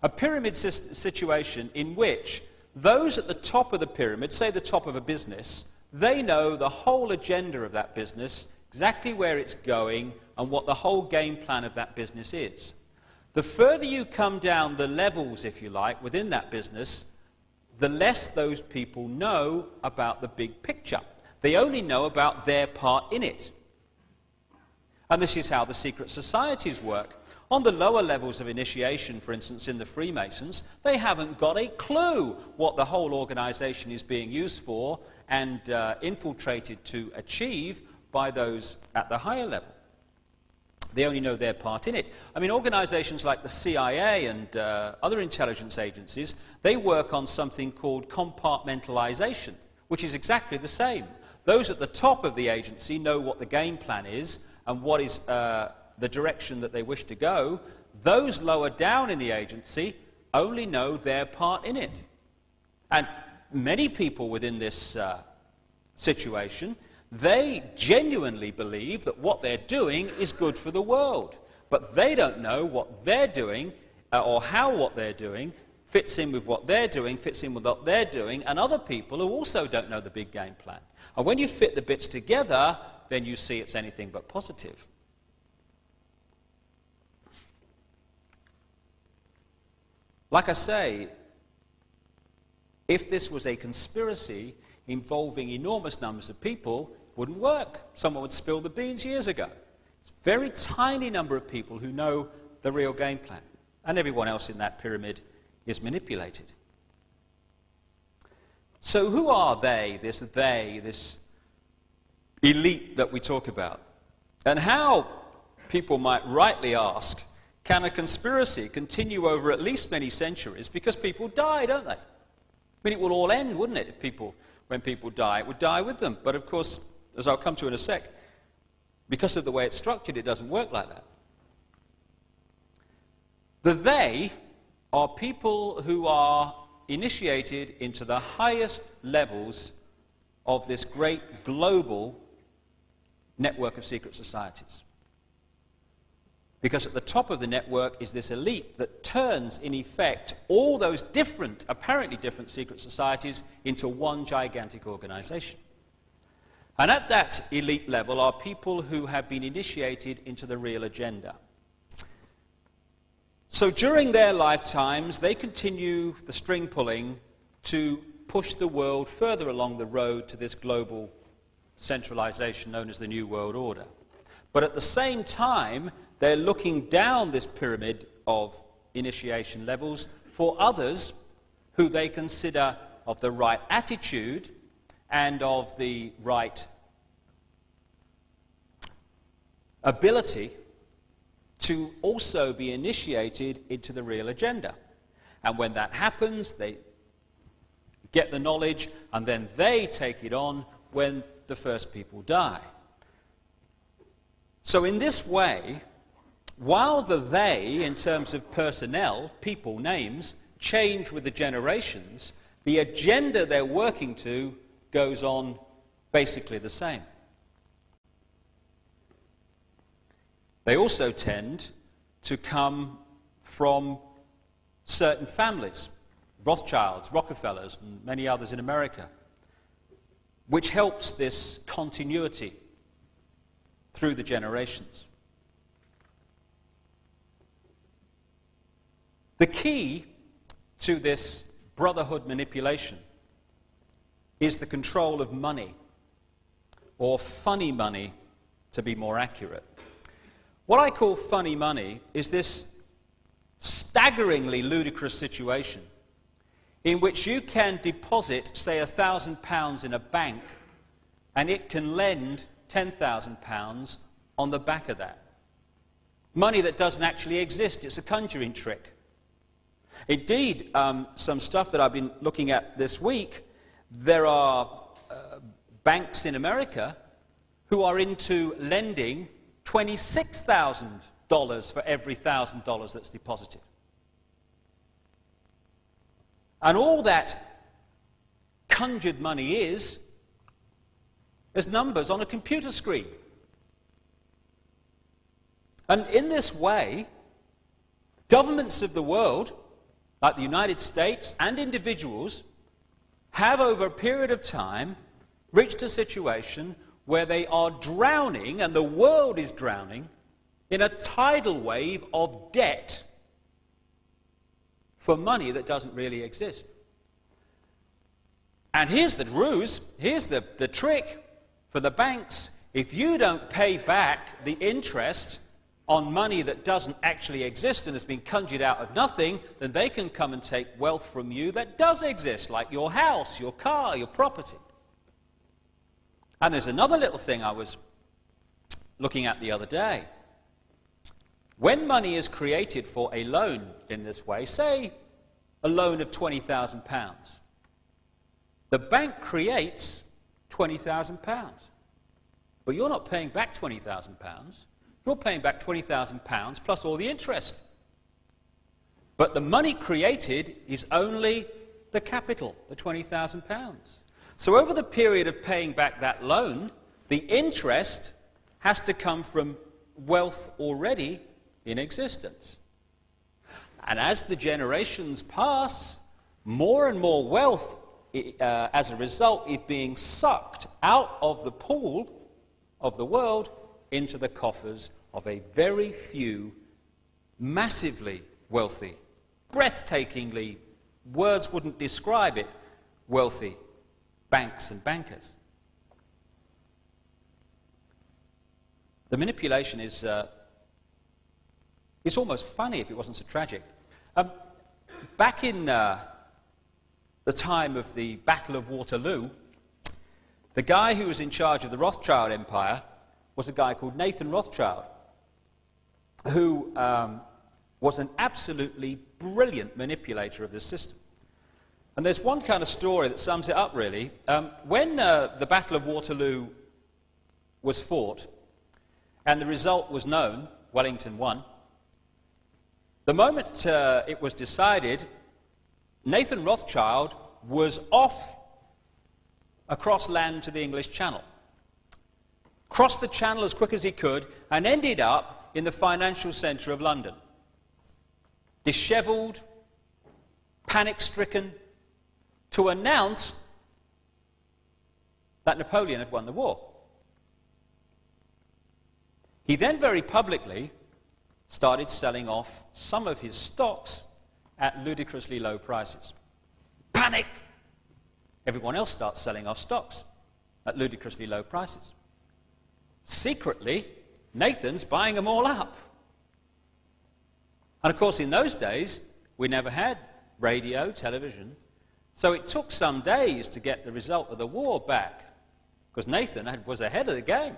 A pyramid situation in which those at the top of the pyramid, say the top of a business, they know the whole agenda of that business, exactly where it's going, and what the whole game plan of that business is. The further you come down the levels, if you like, within that business, the less those people know about the big picture. They only know about their part in it. And this is how the secret societies work. On the lower levels of initiation, for instance, in the Freemasons, they haven't got a clue what the whole organization is being used for and infiltrated to achieve by those at the higher level. They only know their part in it. I mean, organizations like the CIA and other intelligence agencies, they work on something called compartmentalization, which is exactly the same. Those at the top of the agency know what the game plan is and what is the direction that they wish to go. Those lower down in the agency only know their part in it. And many people within this situation, they genuinely believe that what they're doing is good for the world. But they don't know what they're doing or how what they're doing fits in with what they're doing, fits in with what they're doing, and other people who also don't know the big game plan. And when you fit the bits together, then you see it's anything but positive. Like I say, if this was a conspiracy involving enormous numbers of people, it wouldn't work. Someone would spill the beans years ago. It's a very tiny number of people who know the real game plan, and everyone else in that pyramid is manipulated. So who are they, this elite that we talk about? And how, people might rightly ask, can a conspiracy continue over at least many centuries? Because people die, don't they? I mean, it will all end, wouldn't it, if when people die? It would die with them. But of course, as I'll come to in a sec, because of the way it's structured, it doesn't work like that. The they are people who are initiated into the highest levels of this great global network of secret societies. Because at the top of the network is this elite that turns, in effect, all those different, apparently different secret societies into one gigantic organization. And at that elite level are people who have been initiated into the real agenda. So during their lifetimes, they continue the string pulling to push the world further along the road to this global centralization known as the New World Order. But at the same time, they're looking down this pyramid of initiation levels for others who they consider of the right attitude and of the right ability to also be initiated into the real agenda. And when that happens, they get the knowledge and then they take it on when the first people die. So in this way, while the they, in terms of personnel, people, names, change with the generations, the agenda they're working to goes on basically the same. They also tend to come from certain families, Rothschilds, Rockefellers, and many others in America, which helps this continuity through the generations. The key to this brotherhood manipulation is the control of money, or funny money, to be more accurate. What I call funny money is this staggeringly ludicrous situation in which you can deposit, say, £1,000 in a bank, and it can lend £10,000 on the back of that. Money that doesn't actually exist, it's a conjuring trick. Indeed, some stuff that I've been looking at this week, there are banks in America who are into lending $26,000 for every $1,000 that's deposited. And all that conjured money is numbers on a computer screen. And in this way, governments of the world, like the United States and individuals, have over a period of time reached a situation where they are drowning, and the world is drowning, in a tidal wave of debt for money that doesn't really exist. And here's the ruse, here's the trick for the banks. If you don't pay back the interest on money that doesn't actually exist and has been conjured out of nothing, then they can come and take wealth from you that does exist, like your house, your car, your property. And there's another little thing I was looking at the other day. When money is created for a loan in this way, say a loan of £20,000, the bank creates £20,000. But you're not paying back £20,000. You're paying back £20,000 plus all the interest. But the money created is only the capital, the £20,000. So over the period of paying back that loan, the interest has to come from wealth already in existence. And as the generations pass, more and more wealth, as a result, is being sucked out of the pool of the world into the coffers of a very few massively wealthy, breathtakingly, words wouldn't describe it, wealthy banks and bankers. The manipulation is it's almost funny if it wasn't so tragic. Back in the time of the Battle of Waterloo, the guy who was in charge of the Rothschild Empire was a guy called Nathan Rothschild, who was an absolutely brilliant manipulator of this system. And there's one kind of story that sums it up, really. When the Battle of Waterloo was fought, and the result was known, Wellington won, the moment it was decided, Nathan Rothschild was off across land to the English Channel. Crossed the Channel as quick as he could and ended up in the financial centre of London. Dishevelled, panic-stricken, to announce that Napoleon had won the war. He then very publicly started selling off some of his stocks at ludicrously low prices. Panic! Everyone else starts selling off stocks at ludicrously low prices. Secretly, Nathan's buying them all up. And of course, in those days, we never had radio, television, so it took some days to get the result of the war back, because Nathan was ahead of the game.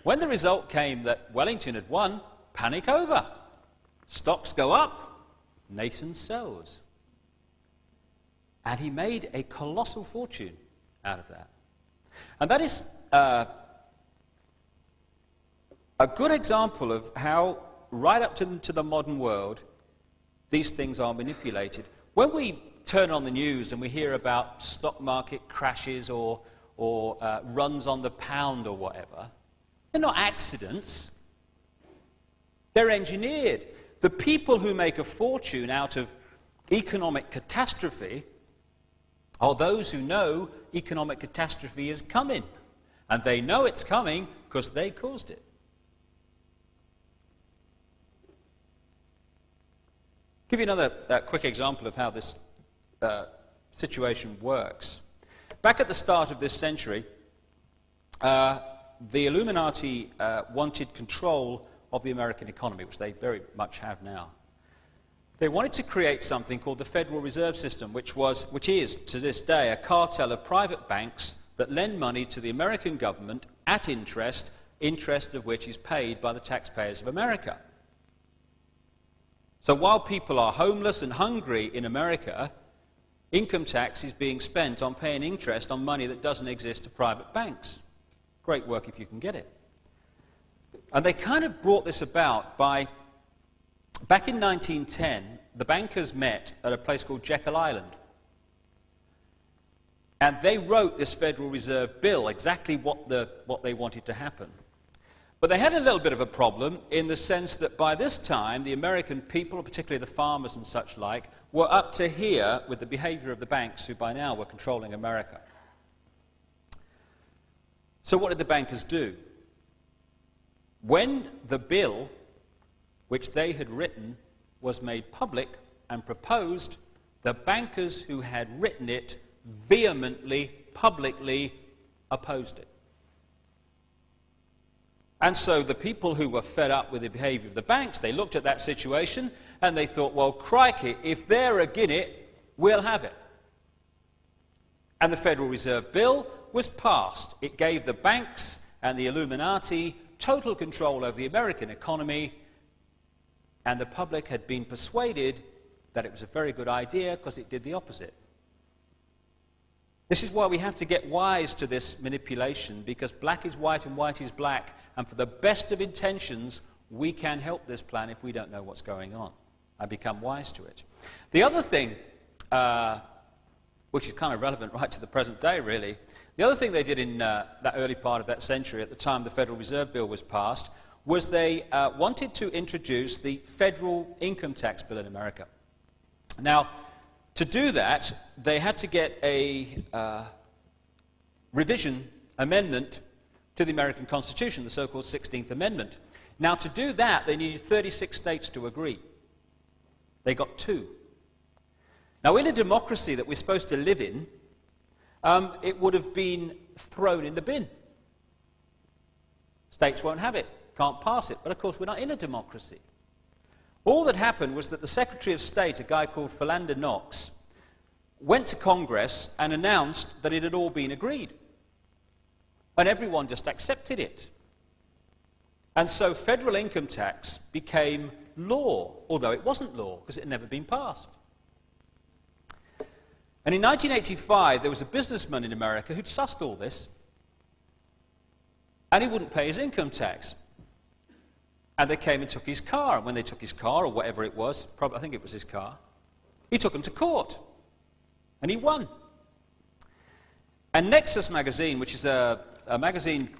When the result came that Wellington had won, panic over. Stocks go up, Nathan sells. And he made a colossal fortune out of that. And that is a good example of how, right up to the modern world, these things are manipulated. When we turn on the news and we hear about stock market crashes or runs on the pound or whatever, they're not accidents. They're engineered. The people who make a fortune out of economic catastrophe are those who know economic catastrophe is coming. And they know it's coming because they caused it. I'll give you another quick example of how this situation works. Back at the start of this century, the Illuminati wanted control of the American economy, which they very much have now. They wanted to create something called the Federal Reserve System, which is, to this day, a cartel of private banks that lend money to the American government at interest of which is paid by the taxpayers of America. So while people are homeless and hungry in America, income tax is being spent on paying interest on money that doesn't exist to private banks. Great work if you can get it. And they kind of brought this about by, back in 1910, the bankers met at a place called Jekyll Island. And they wrote this Federal Reserve Bill, exactly what they wanted to happen. But they had a little bit of a problem in the sense that by this time the American people, particularly the farmers and such like, were up to here with the behavior of the banks who by now were controlling America. So what did the bankers do? When the bill which they had written was made public and proposed, the bankers who had written it vehemently, publicly opposed it. And so the people who were fed up with the behavior of the banks, they looked at that situation and they thought, well, crikey, if they're agin it, we'll have it. And the Federal Reserve Bill was passed. It gave the banks and the Illuminati total control over the American economy, and the public had been persuaded that it was a very good idea because it did the opposite. This is why we have to get wise to this manipulation, because black is white and white is black, and for the best of intentions, we can help this plan if we don't know what's going on and become wise to it. The other thing, which is kind of relevant right to the present day, really, the other thing they did in that early part of that century, at the time the Federal Reserve Bill was passed, was they wanted to introduce the federal income tax bill in America. Now, to do that, they had to get a revision amendment to the American Constitution, the so-called 16th Amendment. Now, to do that, they needed 36 states to agree. They got 2. Now, in a democracy that we're supposed to live in, it would have been thrown in the bin. States won't have it, can't pass it. But, of course, we're not in a democracy. All that happened was that the Secretary of State, a guy called Philander Knox, went to Congress and announced that it had all been agreed. And everyone just accepted it. And so federal income tax became law, although it wasn't law, because it had never been passed. And in 1985, there was a businessman in America who'd sussed all this, and he wouldn't pay his income tax. And they came and took his car, and when they took his car, or whatever it was, probably, I think it was his car, he took him to court, and he won. And Nexus magazine, which is a magazine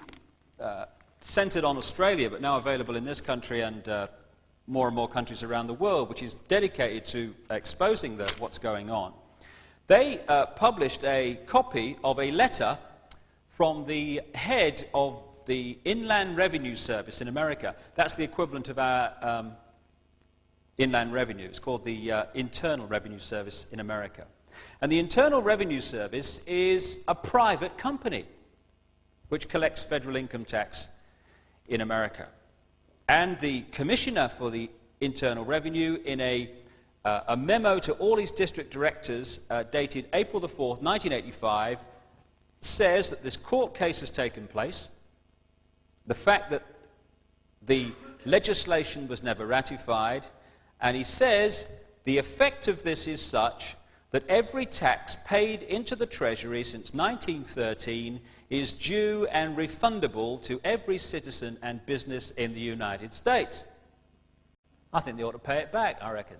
centred on Australia, but now available in this country and more countries around the world, which is dedicated to exposing what's going on, they published a copy of a letter from the head of the Inland Revenue Service in America. That's the equivalent of our Inland Revenue. It's called the Internal Revenue Service in America. And the Internal Revenue Service is a private company which collects federal income tax in America. And the Commissioner for the Internal Revenue, in a memo to all his district directors dated April the 4th, 1985, says that this court case has taken place, the fact that the legislation was never ratified, and he says the effect of this is such that every tax paid into the Treasury since 1913 is due and refundable to every citizen and business in the United States. I think they ought to pay it back, I reckon.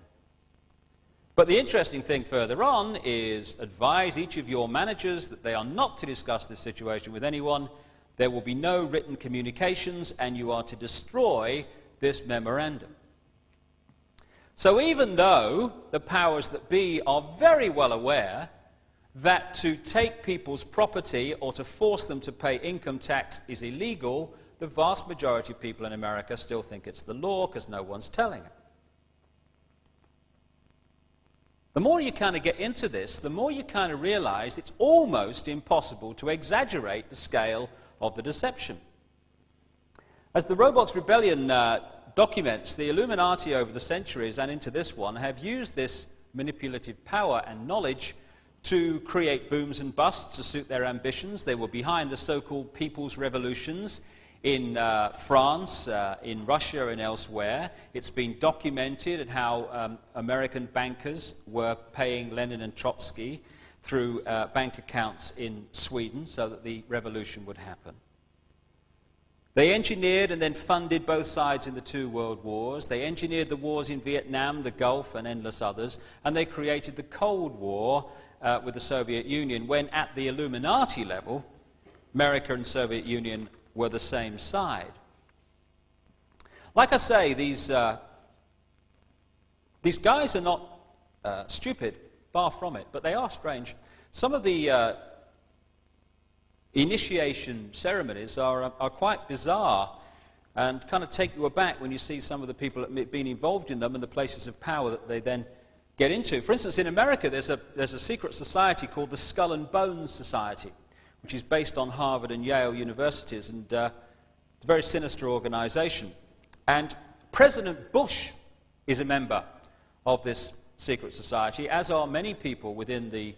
But the interesting thing further on is advise each of your managers that they are not to discuss this situation with anyone. There will be no written communications, and you are to destroy this memorandum. So even though the powers that be are very well aware that to take people's property or to force them to pay income tax is illegal, the vast majority of people in America still think it's the law because no one's telling them. The more you kind of get into this, the more you kind of realize it's almost impossible to exaggerate the scale of the deception. As the Robots Rebellion documents, the Illuminati over the centuries and into this one have used this manipulative power and knowledge to create booms and busts to suit their ambitions. They were behind the so-called People's Revolutions in France, in Russia and elsewhere. It's been documented how American bankers were paying Lenin and Trotsky through bank accounts in Sweden so that the revolution would happen. They engineered and then funded both sides in the 2 world wars. They engineered the wars in Vietnam, the Gulf and endless others, and they created the Cold War with the Soviet Union, when at the Illuminati level, America and Soviet Union were the same side. Like I say, these guys are not stupid, far from it, but they are strange. Some of the initiation ceremonies are quite bizarre and kind of take you aback when you see some of the people that have been involved in them and the places of power that they then get into. For instance, in America, there's a secret society called the Skull and Bones Society, which is based on Harvard and Yale universities, and it's a very sinister organization. And President Bush is a member of this secret society, as are many people within the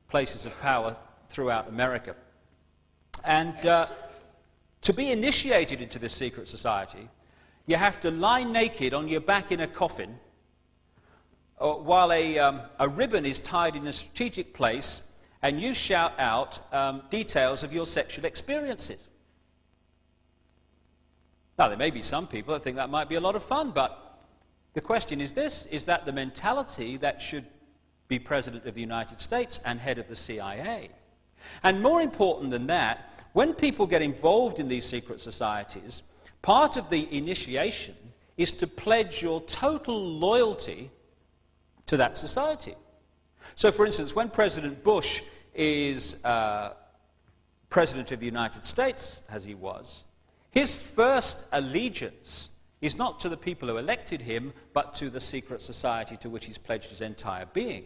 places of power throughout America. And to be initiated into this secret society, you have to lie naked on your back in a coffin while a ribbon is tied in a strategic place, and you shout out details of your sexual experiences. Now, there may be some people that think that might be a lot of fun, but the question is this: is that the mentality that should be President of the United States and head of the CIA? And more important than that, when people get involved in these secret societies, part of the initiation is to pledge your total loyalty to that society. So, for instance, when President Bush is President of the United States, as he was, his first allegiance is not to the people who elected him, but to the secret society to which he's pledged his entire being.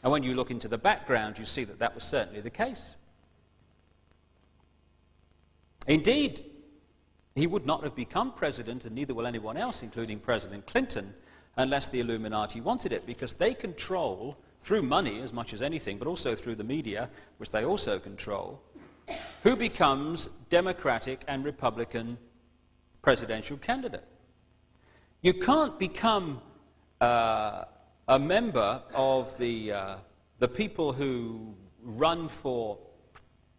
And when you look into the background, you see that that was certainly the case. Indeed, he would not have become president, and neither will anyone else, including President Clinton, unless the Illuminati wanted it, because they control, through money as much as anything, but also through the media, which they also control, who becomes Democratic and Republican presidential candidate. You can't become a member of the people who run for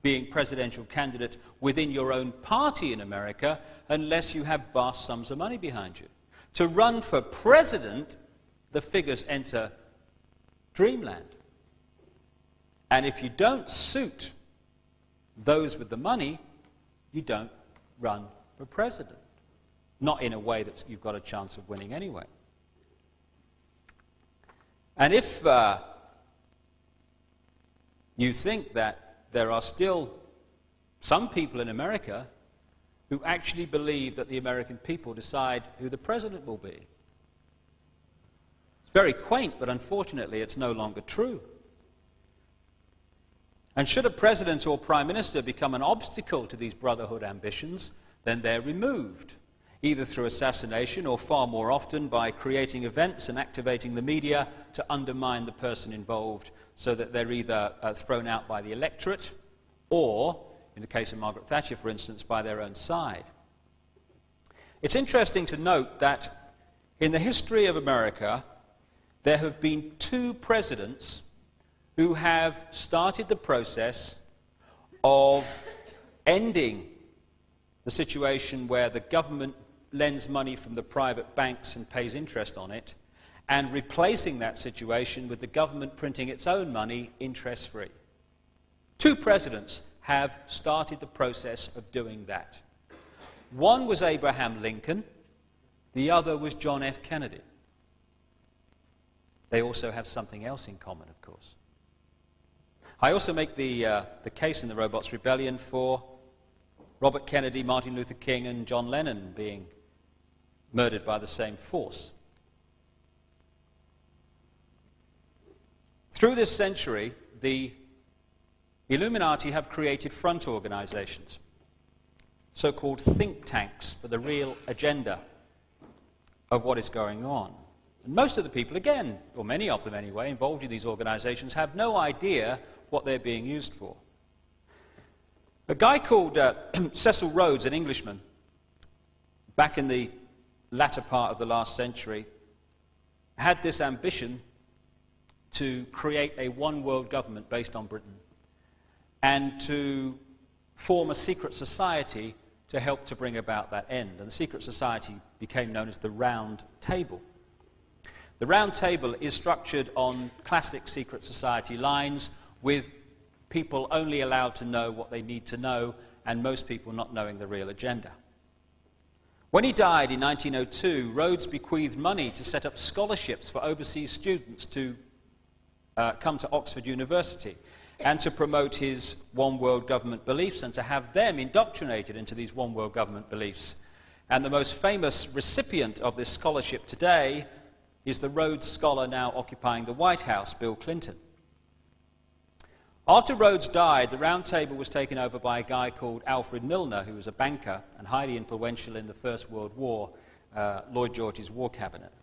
being presidential candidate within your own party in America unless you have vast sums of money behind you. To run for president, the figures enter dreamland. And if you don't suit those with the money, you don't run for president. Not in a way that you've got a chance of winning anyway. And if you think that there are still some people in America who actually believe that the American people decide who the president will be, it's very quaint, but unfortunately it's no longer true. And should a president or prime minister become an obstacle to these brotherhood ambitions, then they're removed, either through assassination or far more often by creating events and activating the media to undermine the person involved, so that they're either thrown out by the electorate or, in the case of Margaret Thatcher, for instance, by their own side. It's interesting to note that in the history of America, there have been 2 presidents who have started the process of ending the situation where the government lends money from the private banks and pays interest on it, and replacing that situation with the government printing its own money interest-free. 2 presidents have started the process of doing that. One was Abraham Lincoln, the other was John F. Kennedy. They also have something else in common, of course. I also make the case in the Robots Rebellion for Robert Kennedy, Martin Luther King, and John Lennon being murdered by the same force. Through this century, the Illuminati have created front organizations, so-called think tanks for the real agenda of what is going on. And most of the people, again, or many of them anyway, involved in these organizations have no idea what they're being used for. A guy called Cecil Rhodes, an Englishman, back in the latter part of the last century, had this ambition to create a one-world government based on Britain and to form a secret society to help to bring about that end. And the secret society became known as the Round Table. The Round Table is structured on classic secret society lines, with people only allowed to know what they need to know, and most people not knowing the real agenda. When he died in 1902, Rhodes bequeathed money to set up scholarships for overseas students to come to Oxford University and to promote his one world government beliefs and to have them indoctrinated into these one world government beliefs. And the most famous recipient of this scholarship today is the Rhodes Scholar now occupying the White House, Bill Clinton. After Rhodes died, the Round Table was taken over by a guy called Alfred Milner, who was a banker and highly influential in the First World War, Lloyd George's war cabinet,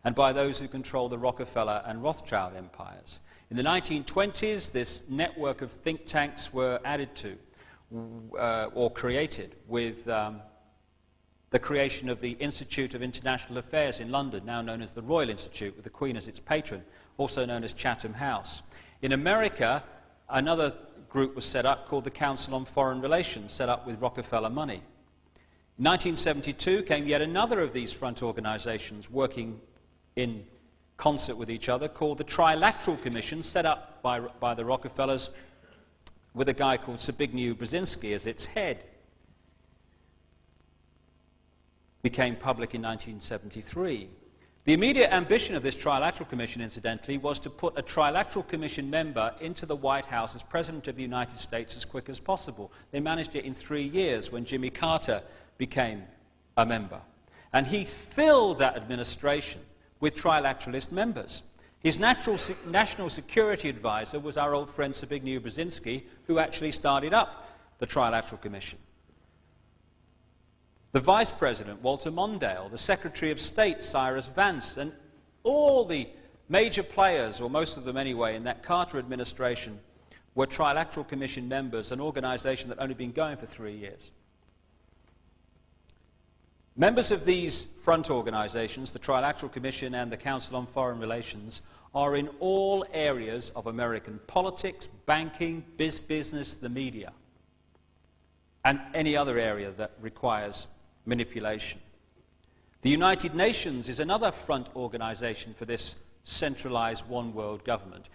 and by those who controlled the Rockefeller and Rothschild empires. In the 1920s, this network of think tanks were added to, or created, with the creation of the Institute of International Affairs in London, now known as the Royal Institute, with the Queen as its patron, also known as Chatham House. In America, another group was set up called the Council on Foreign Relations, set up with Rockefeller money. In 1972 came yet another of these front organizations working in concert with each other, called the Trilateral Commission, set up by the Rockefellers with a guy called Zbigniew Brzezinski as its head. Became public in 1973. The immediate ambition of this Trilateral Commission, incidentally, was to put a Trilateral Commission member into the White House as President of the United States as quick as possible. They managed it in 3 years when Jimmy Carter became a member. And he filled that administration with trilateralist members. His national security advisor was our old friend Zbigniew Brzezinski, who actually started up the Trilateral Commission. The Vice President, Walter Mondale, the Secretary of State, Cyrus Vance, and all the major players, or most of them anyway, in that Carter administration were Trilateral Commission members, an organization that had only been going for 3 years. Members of these front organizations, the Trilateral Commission and the Council on Foreign Relations, are in all areas of American politics, banking, business, the media, and any other area that requires manipulation. The United Nations is another front organization for this centralized one world government.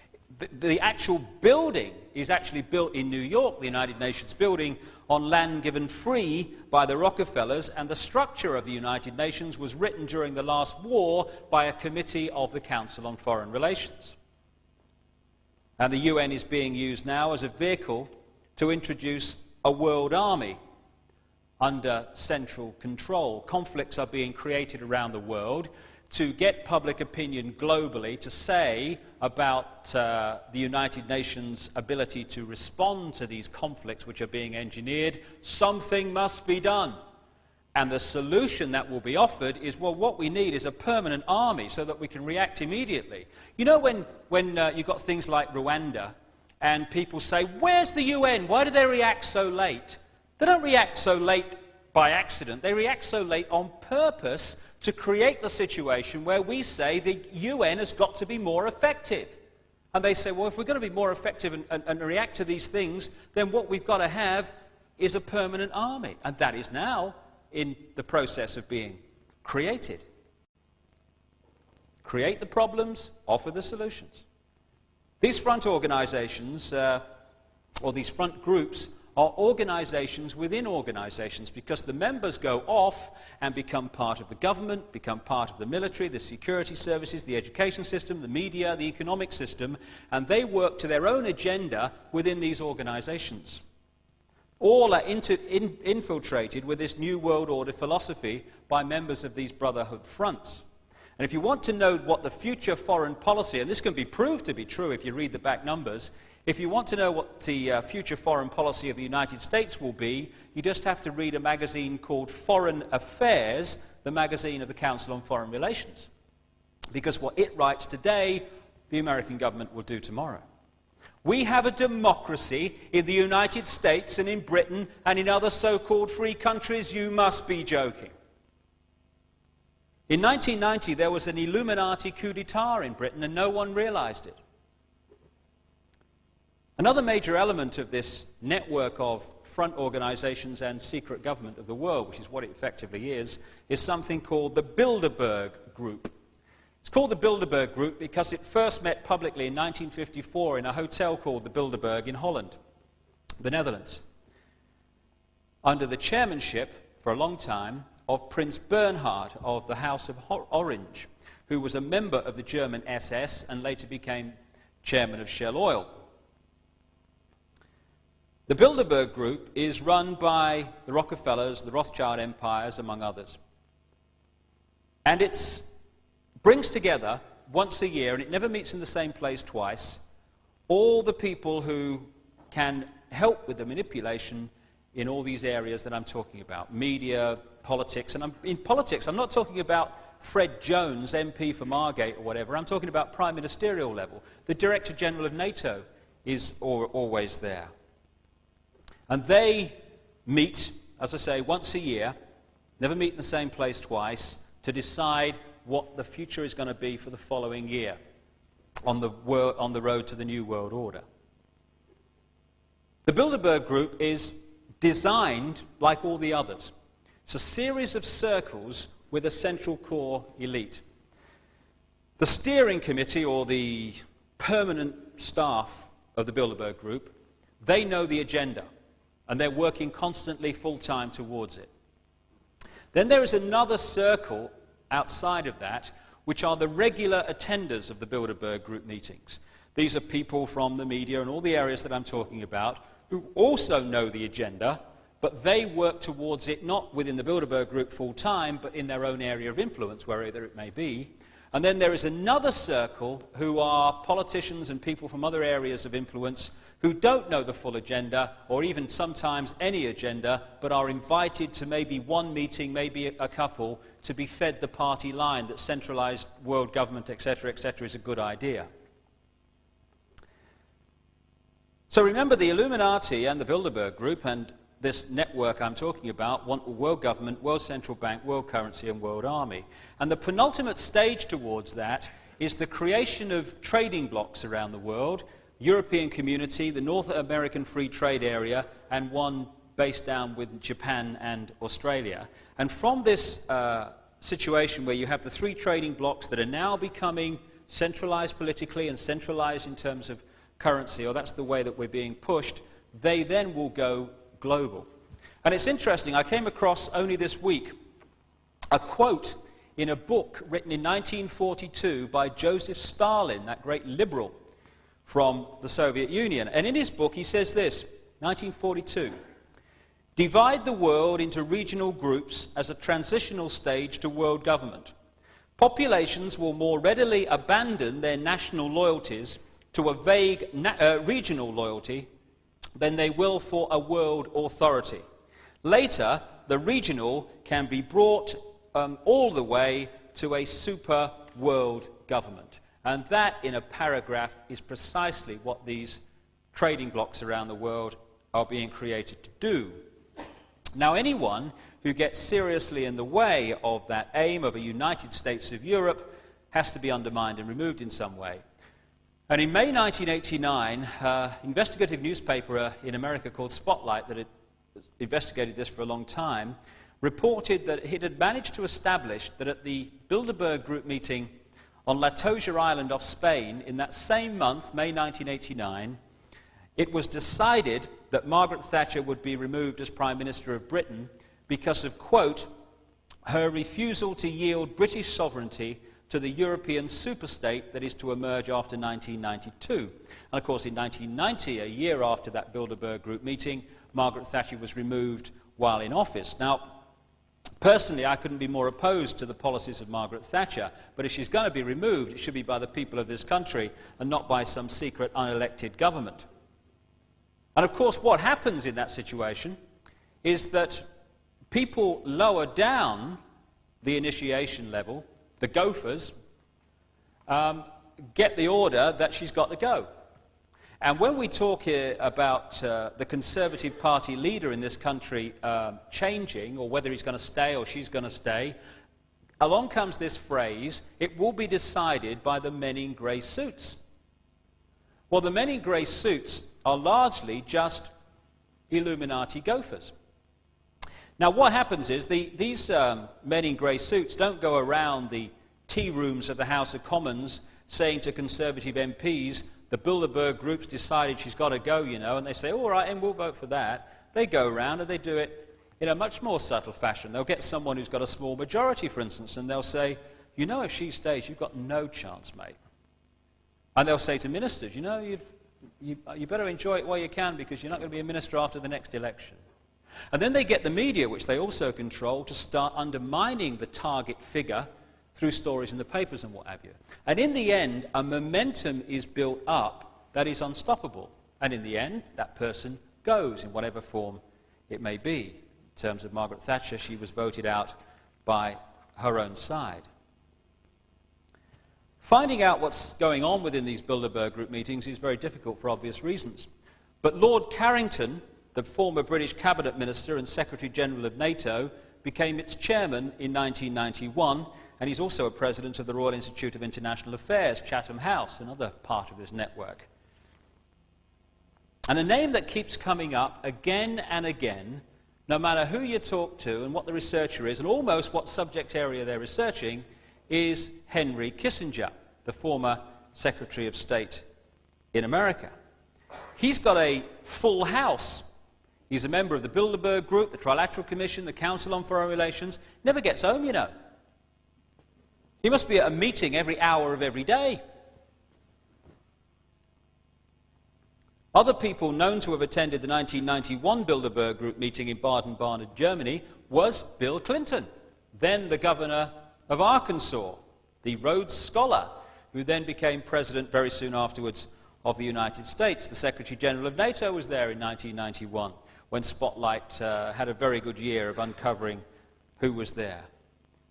The actual building is actually built in New York, the United Nations building, on land given free by the Rockefellers, and the structure of the United Nations was written during the last war by a committee of the Council on Foreign Relations. And the UN is being used now as a vehicle to introduce a world army under central control. Conflicts are being created around the world to get public opinion globally to say about the United Nations' ability to respond to these conflicts which are being engineered. Something must be done. And the solution that will be offered is, well, what we need is a permanent army so that we can react immediately. You know, when you've got things like Rwanda and people say, where's the UN? Why do they react so late? They don't react so late by accident. They react so late on purpose to create the situation where we say the UN has got to be more effective. And they say, well, if we're going to be more effective and react to these things, then what we've got to have is a permanent army. And that is now in the process of being created. Create the problems, offer the solutions. These front organizations, or these front groups, are organizations within organizations, because the members go off and become part of the government, become part of the military, the security services, the education system, the media, the economic system, and they work to their own agenda within these organizations. All are infiltrated with this New World Order philosophy by members of these brotherhood fronts. And if you want to know what the future foreign policy, and this can be proved to be true if you read the back numbers, if you want to know what the future foreign policy of the United States will be, you just have to read a magazine called Foreign Affairs, the magazine of the Council on Foreign Relations. Because what it writes today, the American government will do tomorrow. We have a democracy in the United States and in Britain and in other so-called free countries. You must be joking. In 1990, there was an Illuminati coup d'etat in Britain and no one realized it. Another major element of this network of front organizations and secret government of the world, which is what it effectively is something called the Bilderberg Group. It's called the Bilderberg Group because it first met publicly in 1954 in a hotel called the Bilderberg in Holland, the Netherlands, under the chairmanship, for a long time, of Prince Bernhard of the House of Orange, who was a member of the German SS and later became chairman of Shell Oil. The Bilderberg Group is run by the Rockefellers, the Rothschild empires, among others. And it brings together once a year, and it never meets in the same place twice, all the people who can help with the manipulation in all these areas that I'm talking about. Media, politics, and in politics I'm not talking about Fred Jones, MP for Margate or whatever. I'm talking about prime ministerial level. The Director General of NATO is always there. And they meet, as I say, once a year, never meet in the same place twice, to decide what the future is going to be for the following year on the road to the New World Order. The Bilderberg Group is designed like all the others. It's a series of circles with a central core elite. The steering committee, or the permanent staff of the Bilderberg Group, they know the agenda, and they're working constantly full-time towards it. Then there is another circle outside of that, which are the regular attenders of the Bilderberg Group meetings. These are people from the media and all the areas that I'm talking about, who also know the agenda, but they work towards it not within the Bilderberg Group full-time, but in their own area of influence, wherever it may be. And then there is another circle who are politicians and people from other areas of influence who don't know the full agenda, or even sometimes any agenda, but are invited to maybe one meeting, maybe a couple, to be fed the party line that centralized world government, etc., is a good idea. So remember, the Illuminati and the Bilderberg Group and this network I'm talking about want world government, world central bank, world currency and world army. And the penultimate stage towards that is the creation of trading blocs around the world, European Community, the North American Free Trade Area, and one based down with Japan and Australia. And from this situation where you have the three trading blocs that are now becoming centralized politically and centralized in terms of currency, or that's the way that we're being pushed, they then will go global. And it's interesting, I came across only this week a quote in a book written in 1942 by Joseph Stalin, that great liberal from the Soviet Union. And in his book he says this, 1942, "Divide the world into regional groups as a transitional stage to world government. Populations will more readily abandon their national loyalties to a vague regional loyalty than they will for a world authority. Later, the regional can be brought all the way to a super world government." And that, in a paragraph, is precisely what these trading blocs around the world are being created to do. Now, anyone who gets seriously in the way of that aim of a United States of Europe has to be undermined and removed in some way. And in May 1989, an investigative newspaper in America called Spotlight, that had investigated this for a long time, reported that it had managed to establish that at the Bilderberg Group meeting on La Toja Island off Spain, in that same month, May 1989, it was decided that Margaret Thatcher would be removed as Prime Minister of Britain because of, quote, "her refusal to yield British sovereignty to the European superstate that is to emerge after 1992. And of course, in 1990, a year after that Bilderberg Group meeting, Margaret Thatcher was removed while in office. Now, personally, I couldn't be more opposed to the policies of Margaret Thatcher, but if she's going to be removed, it should be by the people of this country and not by some secret unelected government. And of course, what happens in that situation is that people lower down the initiation level, the gophers, get the order that she's got to go. And when we talk here about the Conservative Party leader in this country changing, or whether he's going to stay or she's going to stay, along comes this phrase, "it will be decided by the men in grey suits." Well, the men in grey suits are largely just Illuminati gophers. Now, what happens is these men in grey suits don't go around the tea rooms of the House of Commons saying to Conservative MPs, "the Bilderberg Group's decided she's got to go, you know," and they say, "all right, and we'll vote for that." They go around and they do it in a much more subtle fashion. They'll get someone who's got a small majority, for instance, and they'll say, you know, if she stays, you've got no chance, mate. And they'll say to ministers, you know, you better enjoy it while you can, because you're not going to be a minister after the next election. And then they get the media, which they also control, to start undermining the target figure through stories in the papers and what have you. And in the end, a momentum is built up that is unstoppable. And in the end, that person goes in whatever form it may be. In terms of Margaret Thatcher, she was voted out by her own side. Finding out what's going on within these Bilderberg group meetings is very difficult for obvious reasons. But Lord Carrington, the former British Cabinet Minister and Secretary-General of NATO, became its chairman in 1991, and he's also a president of the Royal Institute of International Affairs, Chatham House, another part of this network. And a name that keeps coming up again and again, no matter who you talk to and what the researcher is, and almost what subject area they're researching, is Henry Kissinger, the former Secretary of State in America. He's got a full house. He's a member of the Bilderberg Group, the Trilateral Commission, the Council on Foreign Relations. Never gets home, you know. He must be at a meeting every hour of every day. Other people known to have attended the 1991 Bilderberg Group meeting in Baden-Baden, Germany, was Bill Clinton, then the governor of Arkansas, the Rhodes Scholar, who then became president very soon afterwards of the United States. The Secretary-General of NATO was there in 1991, when Spotlight had a very good year of uncovering who was there.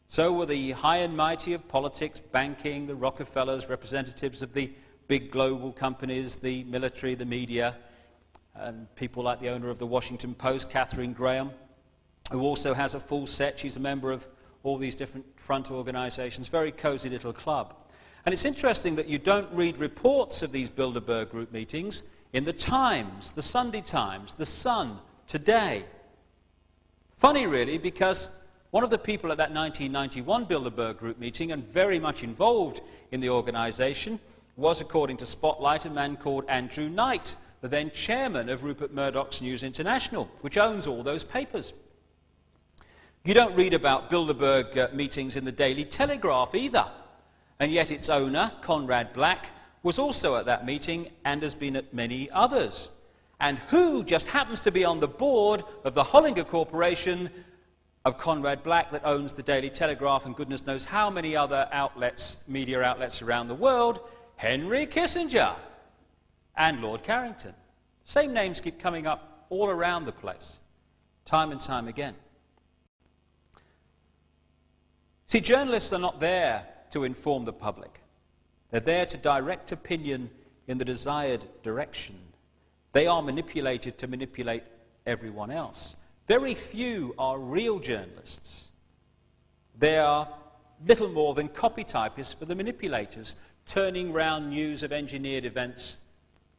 So were the high and mighty of politics, banking, the Rockefellers, representatives of the big global companies, the military, the media, and people like the owner of the Washington Post, Katharine Graham, who also has a full set. She's a member of all these different front organizations, very cozy little club. And it's interesting that you don't read reports of these Bilderberg group meetings in the Times, the Sunday Times, the Sun, Today. Funny, really, because one of the people at that 1991 Bilderberg group meeting, and very much involved in the organization, was, according to Spotlight, a man called Andrew Knight, the then chairman of Rupert Murdoch's News International, which owns all those papers. You don't read about Bilderberg meetings in the Daily Telegraph either. And yet its owner, Conrad Black, was also at that meeting and has been at many others. And who just happens to be on the board of the Hollinger Corporation of Conrad Black that owns the Daily Telegraph and goodness knows how many other outlets, media outlets around the world? Henry Kissinger and Lord Carrington. Same names keep coming up all around the place, time and time again. See, journalists are not there to inform the public. They're there to direct opinion in the desired direction. They are manipulated to manipulate everyone else. Very few are real journalists. They are little more than copy typists for the manipulators, turning round news of engineered events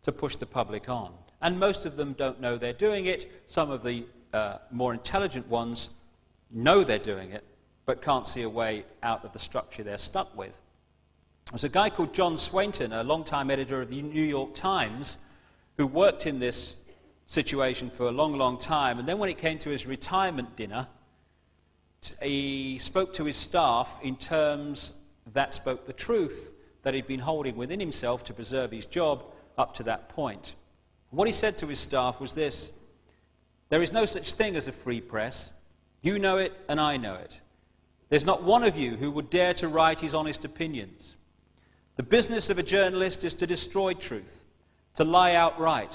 to push the public on. And most of them don't know they're doing it. Some of the more intelligent ones know they're doing it, but can't see a way out of the structure they're stuck with. There's a guy called John Swainton, a long-time editor of the New York Times, who worked in this situation for a long, long time. And then when it came to his retirement dinner, he spoke to his staff in terms that spoke the truth that he'd been holding within himself to preserve his job up to that point. What he said to his staff was this: there is no such thing as a free press. You know it and I know it. There's not one of you who would dare to write his honest opinions. The business of a journalist is to destroy truth, to lie outright,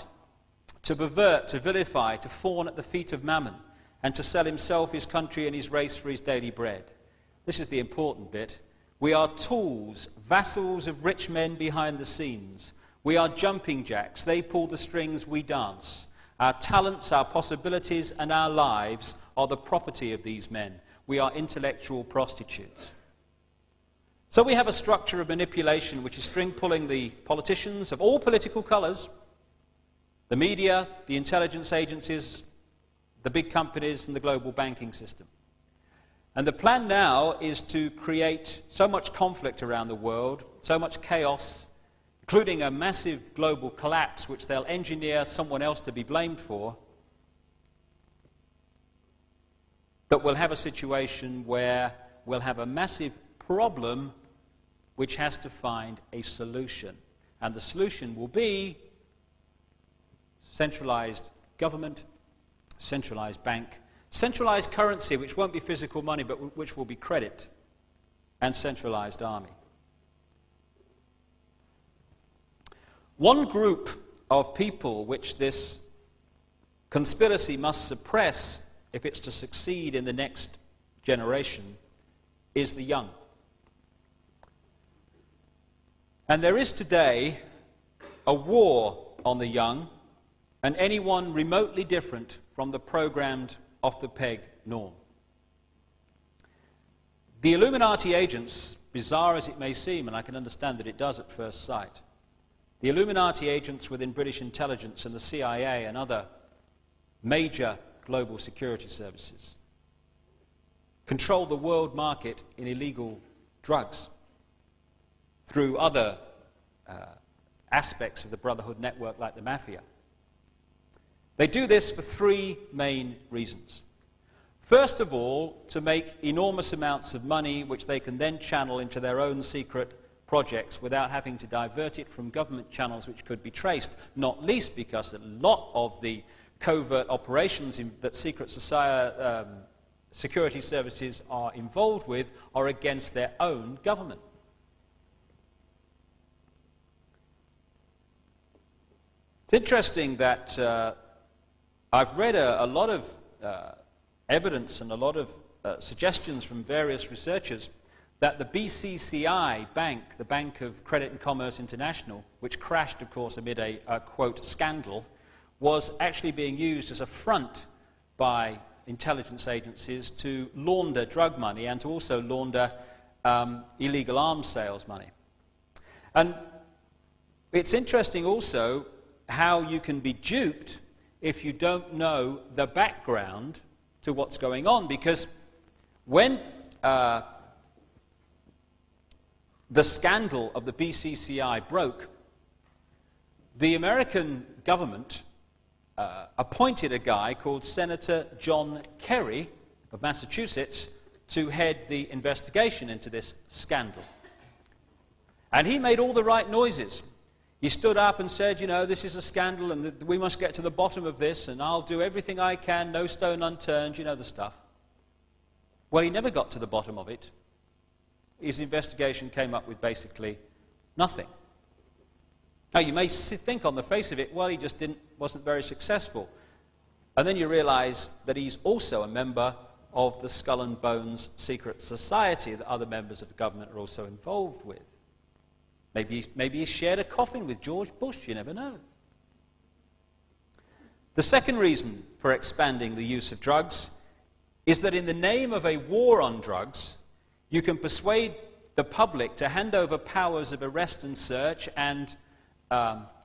to pervert, to vilify, to fawn at the feet of mammon, and to sell himself, his country, and his race for his daily bread. This is the important bit. We are tools, vassals of rich men behind the scenes. We are jumping jacks. They pull the strings, we dance. Our talents, our possibilities, and our lives are the property of these men. We are intellectual prostitutes. So we have a structure of manipulation which is string-pulling the politicians of all political colours, the media, the intelligence agencies, the big companies, and the global banking system. And the plan now is to create so much conflict around the world, so much chaos, including a massive global collapse which they'll engineer someone else to be blamed for, that we'll have a situation where we'll have a massive problem which has to find a solution. And the solution will be centralized government, centralized bank, centralized currency, which won't be physical money, but which will be credit, and centralized army. One group of people which this conspiracy must suppress if it's to succeed in the next generation is the young. And there is today a war on the young and anyone remotely different from the programmed, off-the-peg norm. The Illuminati agents, bizarre as it may seem, and I can understand that it does at first sight, the Illuminati agents within British intelligence and the CIA and other major global security services control the world market in illegal drugs through other aspects of the Brotherhood network like the Mafia. They do this for three main reasons. First of all, to make enormous amounts of money which they can then channel into their own secret projects without having to divert it from government channels which could be traced, not least because a lot of the covert operations that secret society, security services are involved with are against their own government. It's interesting that I've read a lot of evidence and a lot of suggestions from various researchers that the BCCI bank, the Bank of Credit and Commerce International, which crashed, of course, amid a quote, scandal, was actually being used as a front by intelligence agencies to launder drug money and to also launder illegal arms sales money. And it's interesting also how you can be duped if you don't know the background to what's going on, because when the scandal of the BCCI broke, the American government appointed a guy called Senator John Kerry of Massachusetts to head the investigation into this scandal. And he made all the right noises. He stood up and said, you know, this is a scandal and we must get to the bottom of this and I'll do everything I can, no stone unturned, you know the stuff. Well, he never got to the bottom of it. His investigation came up with basically nothing. Now, you may think on the face of it, well, he just wasn't very successful. And then you realize that he's also a member of the Skull and Bones secret society that other members of the government are also involved with. Maybe he shared a coffin with George Bush, you never know. The second reason for expanding the use of drugs is that in the name of a war on drugs, you can persuade the public to hand over powers of arrest and search and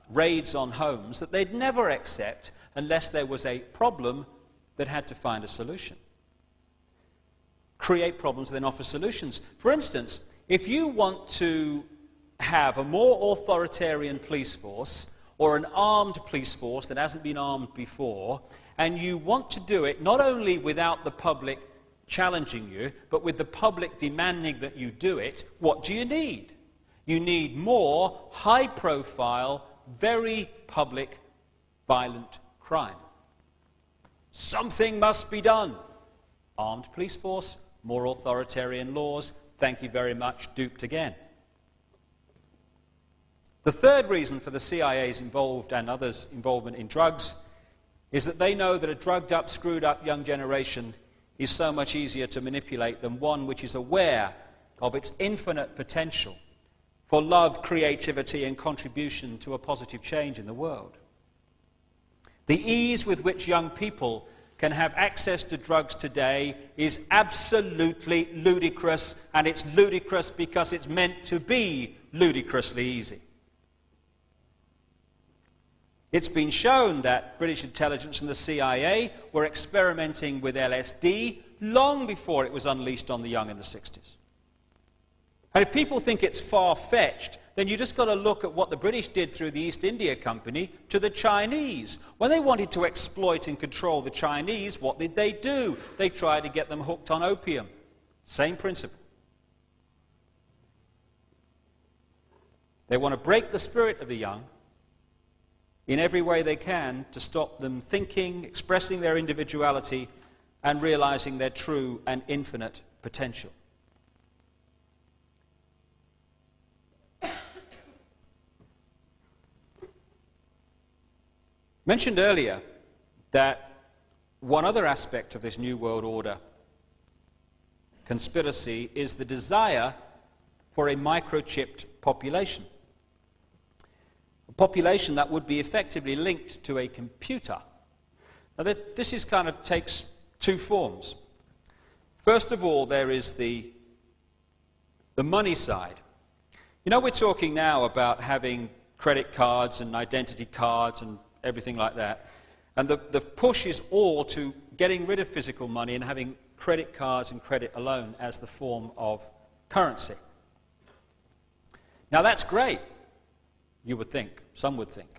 raids on homes that they'd never accept unless there was a problem that had to find a solution. Create problems, then offer solutions. For instance, if you want to have a more authoritarian police force or an armed police force that hasn't been armed before, and you want to do it not only without the public challenging you, but with the public demanding that you do it, what do you need? You need more high-profile, very public, violent crime. Something must be done. Armed police force, more authoritarian laws, thank you very much, duped again. The third reason for the CIA's involved and others' involvement in drugs is that they know that a drugged-up, screwed-up young generation is so much easier to manipulate than one which is aware of its infinite potential for love, creativity, and contribution to a positive change in the world. The ease with which young people can have access to drugs today is absolutely ludicrous, and it's ludicrous because it's meant to be ludicrously easy. It's been shown that British intelligence and the CIA were experimenting with LSD long before it was unleashed on the young in the 60s. And if people think it's far-fetched then you just got to look at what the British did through the East India Company to the Chinese. When they wanted to exploit and control the Chinese, what did they do? They tried to get them hooked on opium. Same principle. They want to break the spirit of the young in every way they can to stop them thinking, expressing their individuality, and realizing their true and infinite potential. Mentioned earlier that one other aspect of this New World Order conspiracy is the desire for a microchipped population. A population that would be effectively linked to a computer. Now this is takes two forms. First of all, there is the money side. You know, we're talking now about having credit cards and identity cards and everything like that. And the push is all to getting rid of physical money and having credit cards and credit alone as the form of currency. Now that's great, you would think, some would think.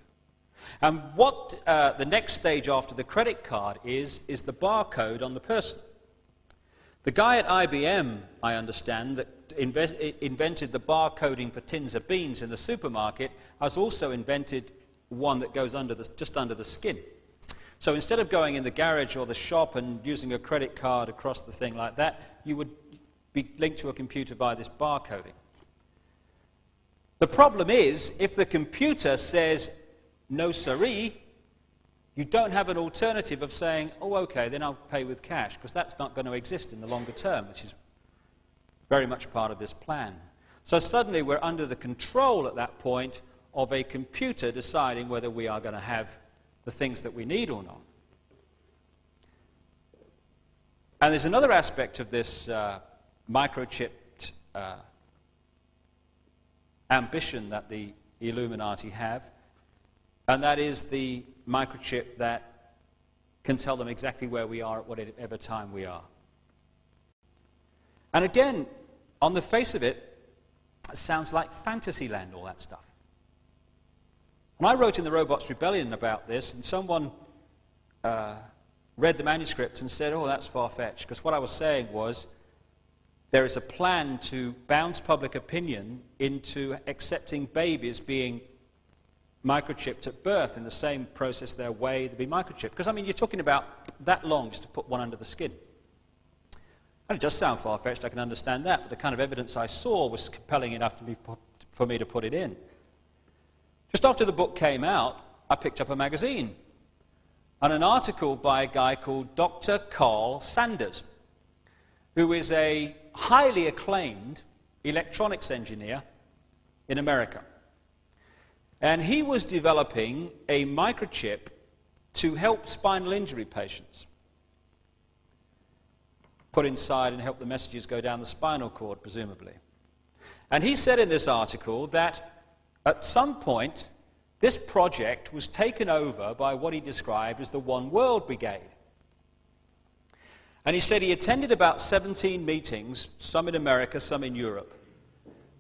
And what the next stage after the credit card is the barcode on the person. The guy at IBM, I understand, that invented the barcoding for tins of beans in the supermarket, has also invented one that goes just under the skin. So instead of going in the garage or the shop and using a credit card across the thing like that, you would be linked to a computer by this barcoding. The problem is, if the computer says, no siree, you don't have an alternative of saying, oh, okay, then I'll pay with cash, because that's not going to exist in the longer term, which is very much part of this plan. So suddenly we're under the control at that point of a computer deciding whether we are going to have the things that we need or not. And there's another aspect of this microchipped ambition that the Illuminati have, and that is the microchip that can tell them exactly where we are at whatever time we are. And again, on the face of it, it sounds like fantasy land, all that stuff. And I wrote in the Robots Rebellion about this, and someone read the manuscript and said, oh, that's far-fetched, because what I was saying was there is a plan to bounce public opinion into accepting babies being microchipped at birth in the same process their way to be microchipped. Because, I mean, you're talking about that long just to put one under the skin. And it does sound far-fetched, I can understand that, but the kind of evidence I saw was compelling enough for me to put it in. Just after the book came out, I picked up a magazine and an article by a guy called Dr. Carl Sanders, who is a highly acclaimed electronics engineer in America. And he was developing a microchip to help spinal injury patients. Put inside and help the messages go down the spinal cord, presumably. And he said in this article that at some point, this project was taken over by what he described as the One World Brigade. And he said he attended about 17 meetings, some in America, some in Europe,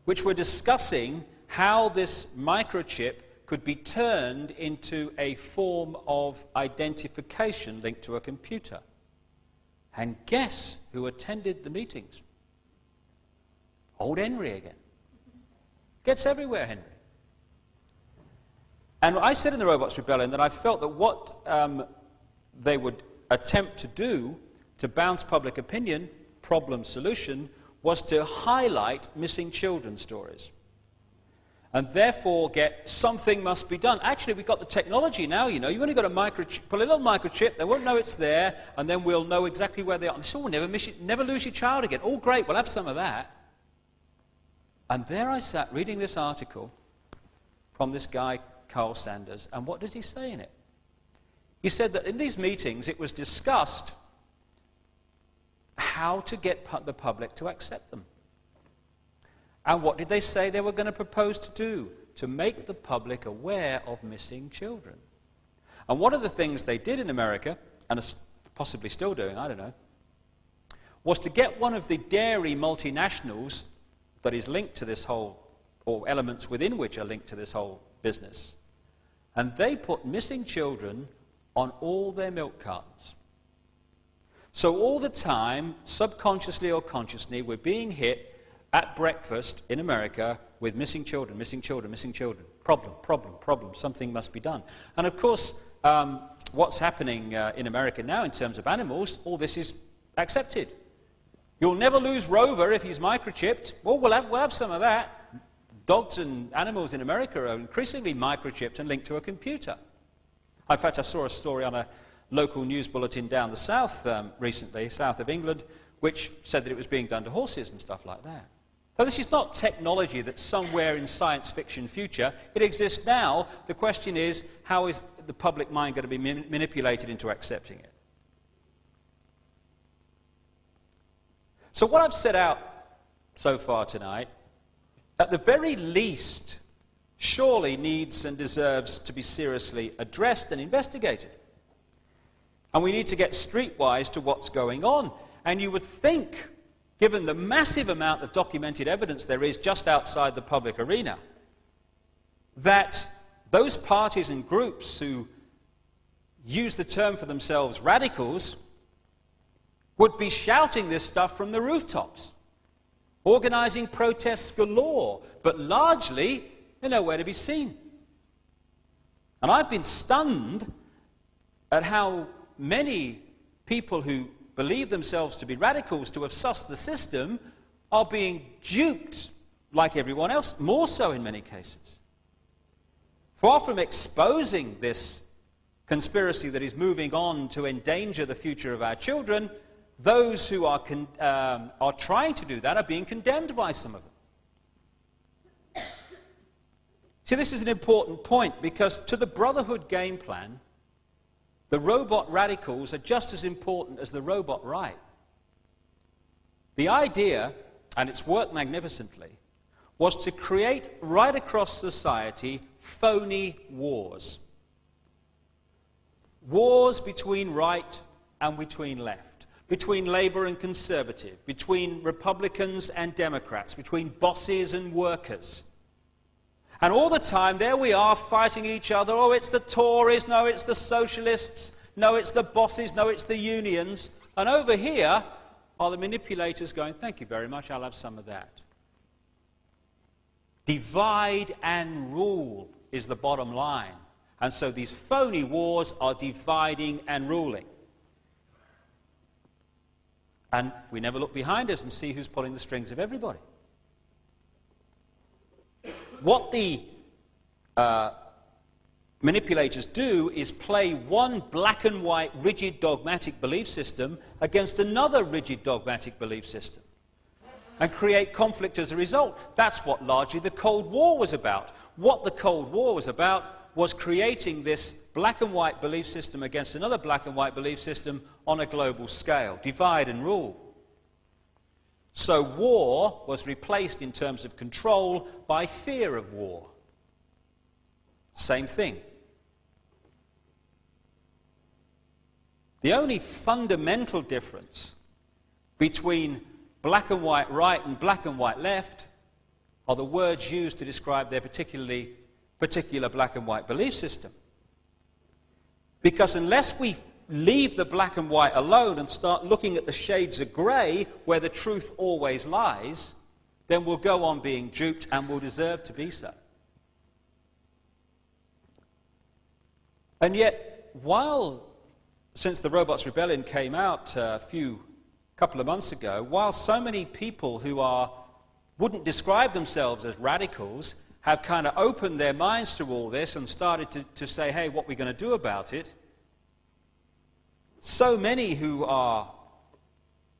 which were discussing how this microchip could be turned into a form of identification linked to a computer. And guess who attended the meetings? Old Henry again. Gets everywhere, Henry. And I said in the Robots Rebellion that I felt that what they would attempt to do to bounce public opinion, problem solution, was to highlight missing children stories. And therefore get something must be done. Actually, we've got the technology now, you know. You've only got to put a little microchip, they won't know it's there, and then we'll know exactly where they are. And so we'll never lose your child again. Oh, great, we'll have some of that. And there I sat reading this article from this guy, Carl Sanders, and what does he say in it? He said that in these meetings it was discussed how to get the public to accept them. And what did they say they were going to propose to do? To make the public aware of missing children. And one of the things they did in America, and are possibly still doing, I don't know, was to get one of the dairy multinationals that is linked to this whole or elements within which are linked to this whole business. And they put missing children on all their milk cartons. So all the time, subconsciously or consciously, we're being hit at breakfast in America with missing children, missing children, missing children. Problem, problem, problem. Something must be done. And of course, what's happening in America now in terms of animals, all this is accepted. You'll never lose Rover if he's microchipped. Well, we'll have some of that. Dogs and animals in America are increasingly microchipped and linked to a computer. In fact, I saw a story on a local news bulletin down the south recently, south of England, which said that it was being done to horses and stuff like that. So this is not technology that's somewhere in science fiction future. It exists now. The question is, how is the public mind going to be manipulated into accepting it? So what I've set out so far tonight, at the very least, surely needs and deserves to be seriously addressed and investigated. And we need to get streetwise to what's going on. And you would think, given the massive amount of documented evidence there is just outside the public arena, that those parties and groups who use the term for themselves radicals would be shouting this stuff from the rooftops, organizing protests galore, but largely they're nowhere to be seen. And I've been stunned at how many people who believe themselves to be radicals, to have sussed the system, are being duped like everyone else, more so in many cases. Far from exposing this conspiracy that is moving on to endanger the future of our children, those who are trying to do that are being condemned by some of them. See, this is an important point, because to the Brotherhood game plan, the robot radicals are just as important as the robot right. The idea, and it's worked magnificently, was to create right across society phony wars. Wars between right and between left, between Labour and Conservative, between Republicans and Democrats, between bosses and workers. And all the time, there we are fighting each other. Oh, it's the Tories. No, it's the Socialists. No, it's the bosses. No, it's the unions. And over here are the manipulators going, thank you very much, I'll have some of that. Divide and rule is the bottom line. And so these phony wars are dividing and ruling. And we never look behind us and see who's pulling the strings of everybody. What the manipulators do is play one black and white, rigid, dogmatic belief system against another rigid, dogmatic belief system, and create conflict as a result. That's what largely the Cold War was about. What the Cold War was about was creating this black and white belief system against another black and white belief system on a global scale. Divide and rule. So war was replaced in terms of control by fear of war. Same thing. The only fundamental difference between black and white right and black and white left are the words used to describe their particular black and white belief system. Because unless we leave the black and white alone and start looking at the shades of grey where the truth always lies, then we'll go on being duped and will deserve to be so. And yet, since the Robots Rebellion came out a couple of months ago, while so many people who wouldn't describe themselves as radicals have kind of opened their minds to all this and started to say, hey, what are we going to do about it? So many who are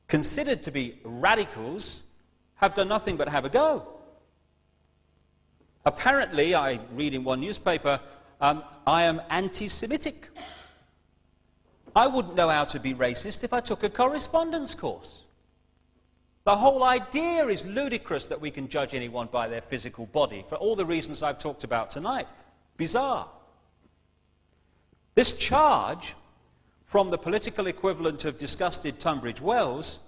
considered to be radicals have done nothing but have a go. Apparently, I read in one newspaper, I am anti-Semitic. I wouldn't know how to be racist if I took a correspondence course. The whole idea is ludicrous that we can judge anyone by their physical body, for all the reasons I've talked about tonight. Bizarre. This charge from the political equivalent of disgusted Tunbridge Wells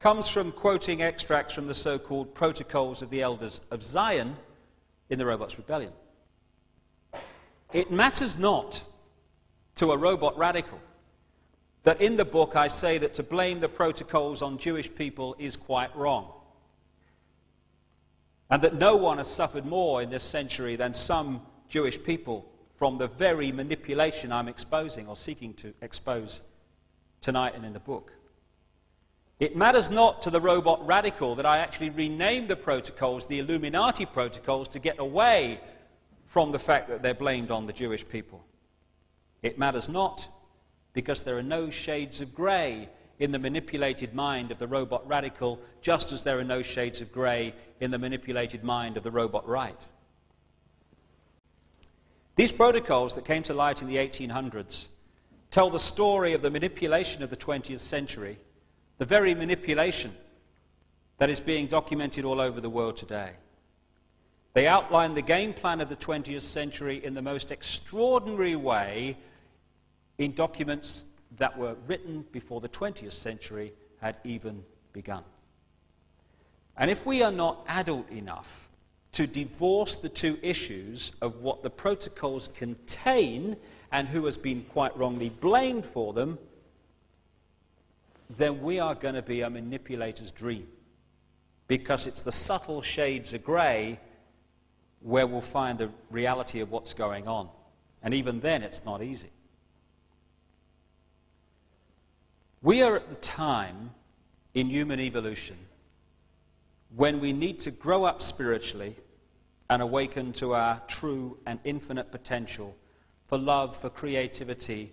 comes from quoting extracts from the so-called Protocols of the Elders of Zion, in the robot's rebellion. It matters not to a robot radical that in the book I say that to blame the protocols on Jewish people is quite wrong, and that no one has suffered more in this century than some Jewish people from the very manipulation I'm exposing or seeking to expose tonight and in the book. It matters not to the robot radical that I actually renamed the protocols the Illuminati protocols to get away from the fact that they're blamed on the Jewish people. It matters not because there are no shades of grey in the manipulated mind of the robot radical, just as there are no shades of grey in the manipulated mind of the robot right. These protocols that came to light in the 1800s tell the story of the manipulation of the 20th century, the very manipulation that is being documented all over the world today. They outline the game plan of the 20th century in the most extraordinary way in documents that were written before the 20th century had even begun. And if we are not adult enough to divorce the two issues of what the protocols contain and who has been quite wrongly blamed for them, then we are going to be a manipulator's dream. Because it's the subtle shades of grey where we'll find the reality of what's going on. And even then, it's not easy. We are at the time in human evolution when we need to grow up spiritually and awaken to our true and infinite potential for love, for creativity,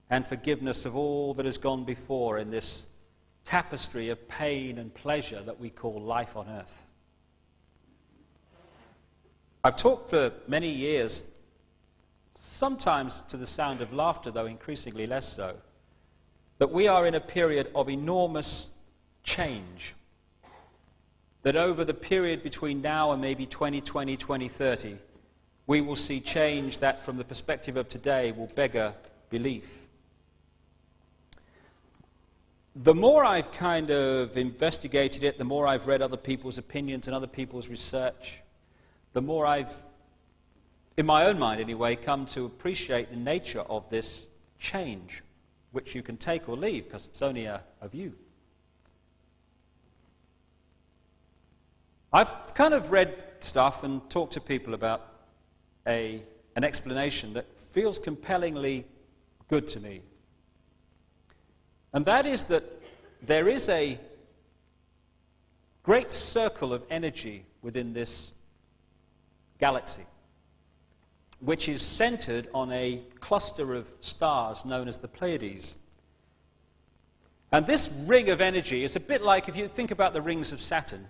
and forgiveness of all that has gone before in this tapestry of pain and pleasure that we call life on earth. I've talked for many years, sometimes to the sound of laughter, though increasingly less so, that we are in a period of enormous change. That over the period between now and maybe 2020, 2030, we will see change that from the perspective of today will beggar belief. The more I've kind of investigated it, the more I've read other people's opinions and other people's research, the more I've, in my own mind anyway, come to appreciate the nature of this change, which you can take or leave because it's only a view. I've kind of read stuff and talked to people about an explanation that feels compellingly good to me. And that is that there is a great circle of energy within this galaxy, which is centered on a cluster of stars known as the Pleiades. And this ring of energy is a bit like, if you think about the rings of Saturn,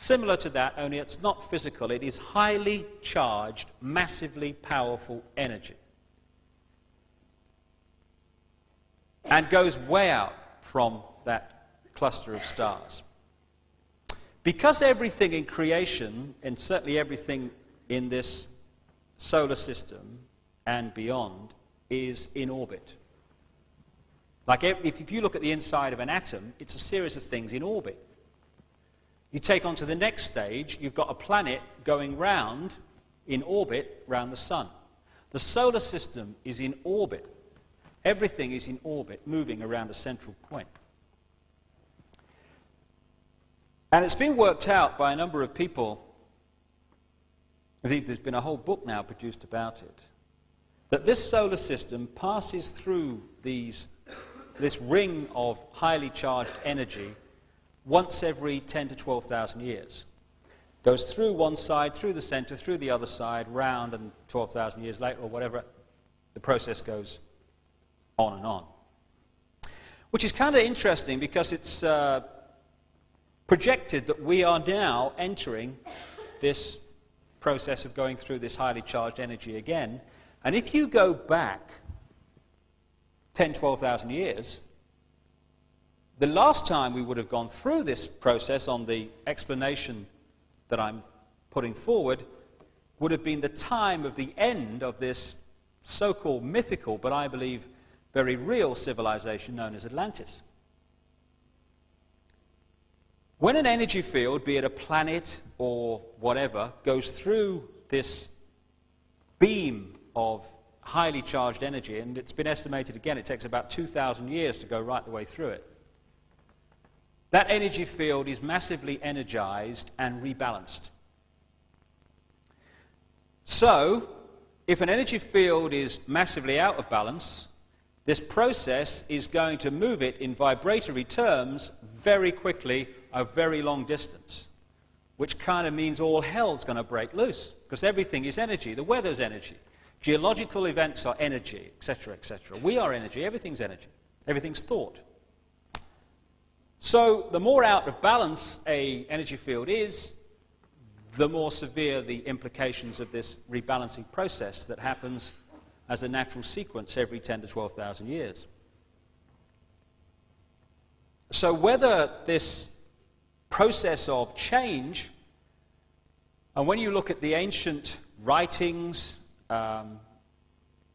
similar to that, only it's not physical. It is highly charged, massively powerful energy. And goes way out from that cluster of stars. Because everything in creation, and certainly everything in this solar system and beyond, is in orbit. Like if you look at the inside of an atom, it's a series of things in orbit. You take on to the next stage, you've got a planet going round in orbit round the sun. The solar system is in orbit. Everything is in orbit, moving around a central point. And it's been worked out by a number of people, indeed there's been a whole book now produced about it, that this solar system passes through this ring of highly charged energy once every 10 to 12,000 years. Goes through one side, through the center, through the other side, round, and 12,000 years later, or whatever, the process goes on and on. Which is kind of interesting because it's projected that we are now entering this process of going through this highly charged energy again. And if you go back 10, 12,000 years, the last time we would have gone through this process on the explanation that I'm putting forward would have been the time of the end of this so-called mythical, but I believe very real civilization known as Atlantis. When an energy field, be it a planet or whatever, goes through this beam of highly charged energy, and it's been estimated again it takes about 2,000 years to go right the way through it. That energy field is massively energized and rebalanced. So, if an energy field is massively out of balance, this process is going to move it in vibratory terms very quickly a very long distance, which kind of means all hell's going to break loose, because everything is energy. The weather's energy. Geological events are energy, etc., etc. We are energy. Everything's energy. Everything's thought. So the more out of balance an energy field is, the more severe the implications of this rebalancing process that happens as a natural sequence every 10 to 12,000 years. So whether this process of change, and when you look at the ancient writings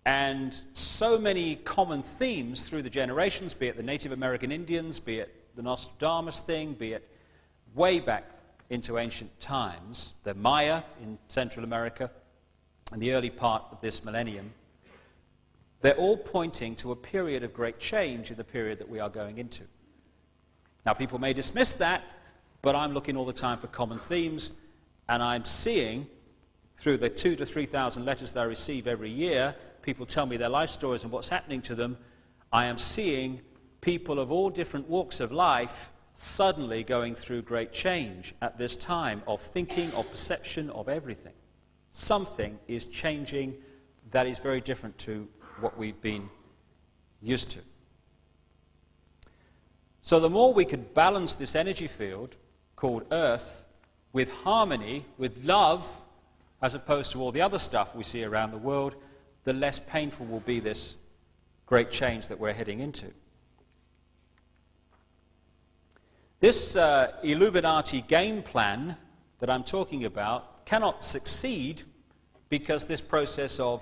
and so many common themes through the generations, be it the Native American Indians, be it the Nostradamus thing, be it way back into ancient times, the Maya in Central America, and the early part of this millennium, they're all pointing to a period of great change in the period that we are going into. Now, people may dismiss that, but I'm looking all the time for common themes, and I'm seeing, through the 2,000 to 3,000 letters that I receive every year, people tell me their life stories and what's happening to them. I am seeing people of all different walks of life suddenly going through great change at this time of thinking, of perception, of everything. Something is changing that is very different to what we've been used to. So the more we could balance this energy field called Earth with harmony, with love, as opposed to all the other stuff we see around the world, the less painful will be this great change that we're heading into. This Illuminati game plan that I'm talking about cannot succeed because this process of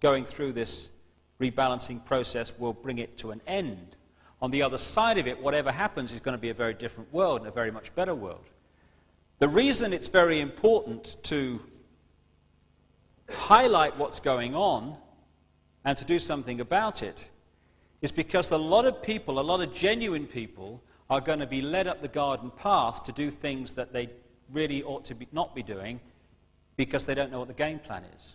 going through this rebalancing process will bring it to an end. On the other side of it, whatever happens is going to be a very different world and a very much better world. The reason it's very important to highlight what's going on and to do something about it is because a lot of people, a lot of genuine people, are going to be led up the garden path to do things that they really ought to not be doing because they don't know what the game plan is.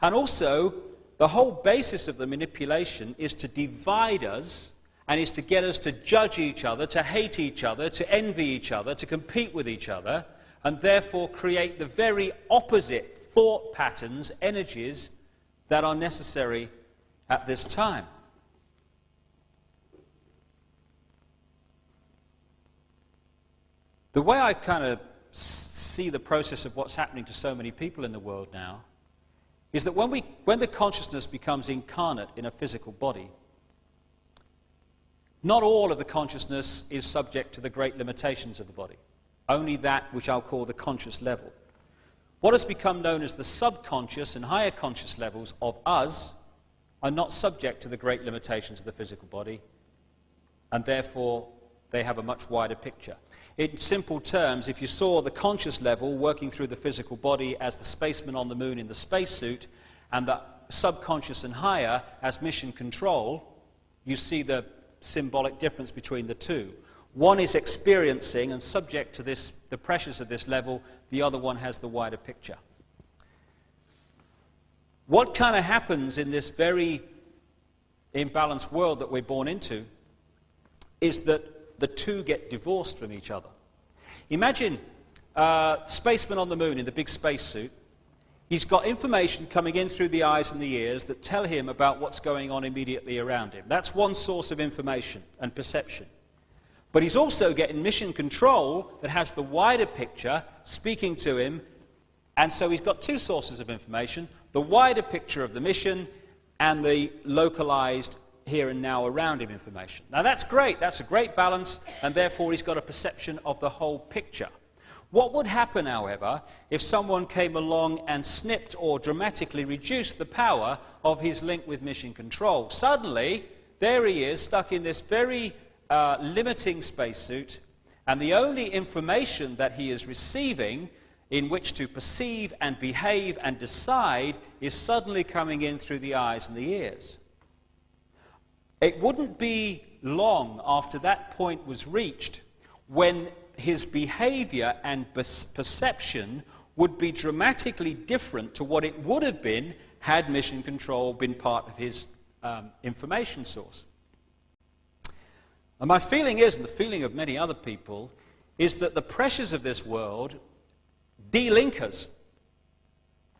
And also, the whole basis of the manipulation is to divide us and is to get us to judge each other, to hate each other, to envy each other, to compete with each other, and therefore create the very opposite thought patterns, energies that are necessary at this time. The way I kind of see the process of what's happening to so many people in the world now is that when the consciousness becomes incarnate in a physical body, not all of the consciousness is subject to the great limitations of the body. Only that which I'll call the conscious level. What has become known as the subconscious and higher conscious levels of us are not subject to the great limitations of the physical body, and therefore they have a much wider picture. In simple terms, if you saw the conscious level working through the physical body as the spaceman on the moon in the spacesuit, and the subconscious and higher as mission control, you see the symbolic difference between the two. One is experiencing and subject to the pressures of this level, the other one has the wider picture. What kind of happens in this very imbalanced world that we're born into is that the two get divorced from each other. Imagine a spaceman on the moon in the big spacesuit. He's got information coming in through the eyes and the ears that tell him about what's going on immediately around him. That's one source of information and perception. But he's also getting mission control that has the wider picture speaking to him, and so he's got two sources of information, the wider picture of the mission and the localized here and now around him information. Now that's great, that's a great balance, and therefore he's got a perception of the whole picture. What would happen, however, if someone came along and snipped or dramatically reduced the power of his link with mission control? Suddenly, there he is, stuck in this very limiting spacesuit, and the only information that he is receiving in which to perceive and behave and decide is suddenly coming in through the eyes and the ears. It wouldn't be long after that point was reached when his behavior and perception would be dramatically different to what it would have been had mission control been part of his information source. And my feeling is, and the feeling of many other people, is that the pressures of this world de-link us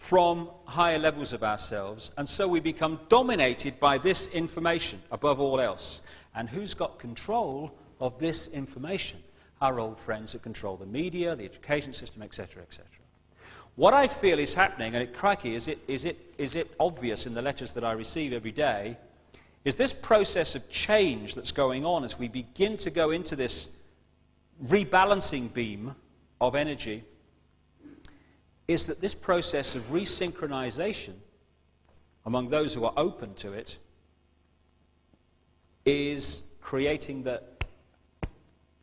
from higher levels of ourselves, and so we become dominated by this information above all else. And who's got control of this information? Our old friends that control the media, the education system, etc., etc. What I feel is happening, and crikey, is it obvious in the letters that I receive every day, is this process of change that's going on as we begin to go into this rebalancing beam of energy, is that this process of resynchronization among those who are open to it is creating the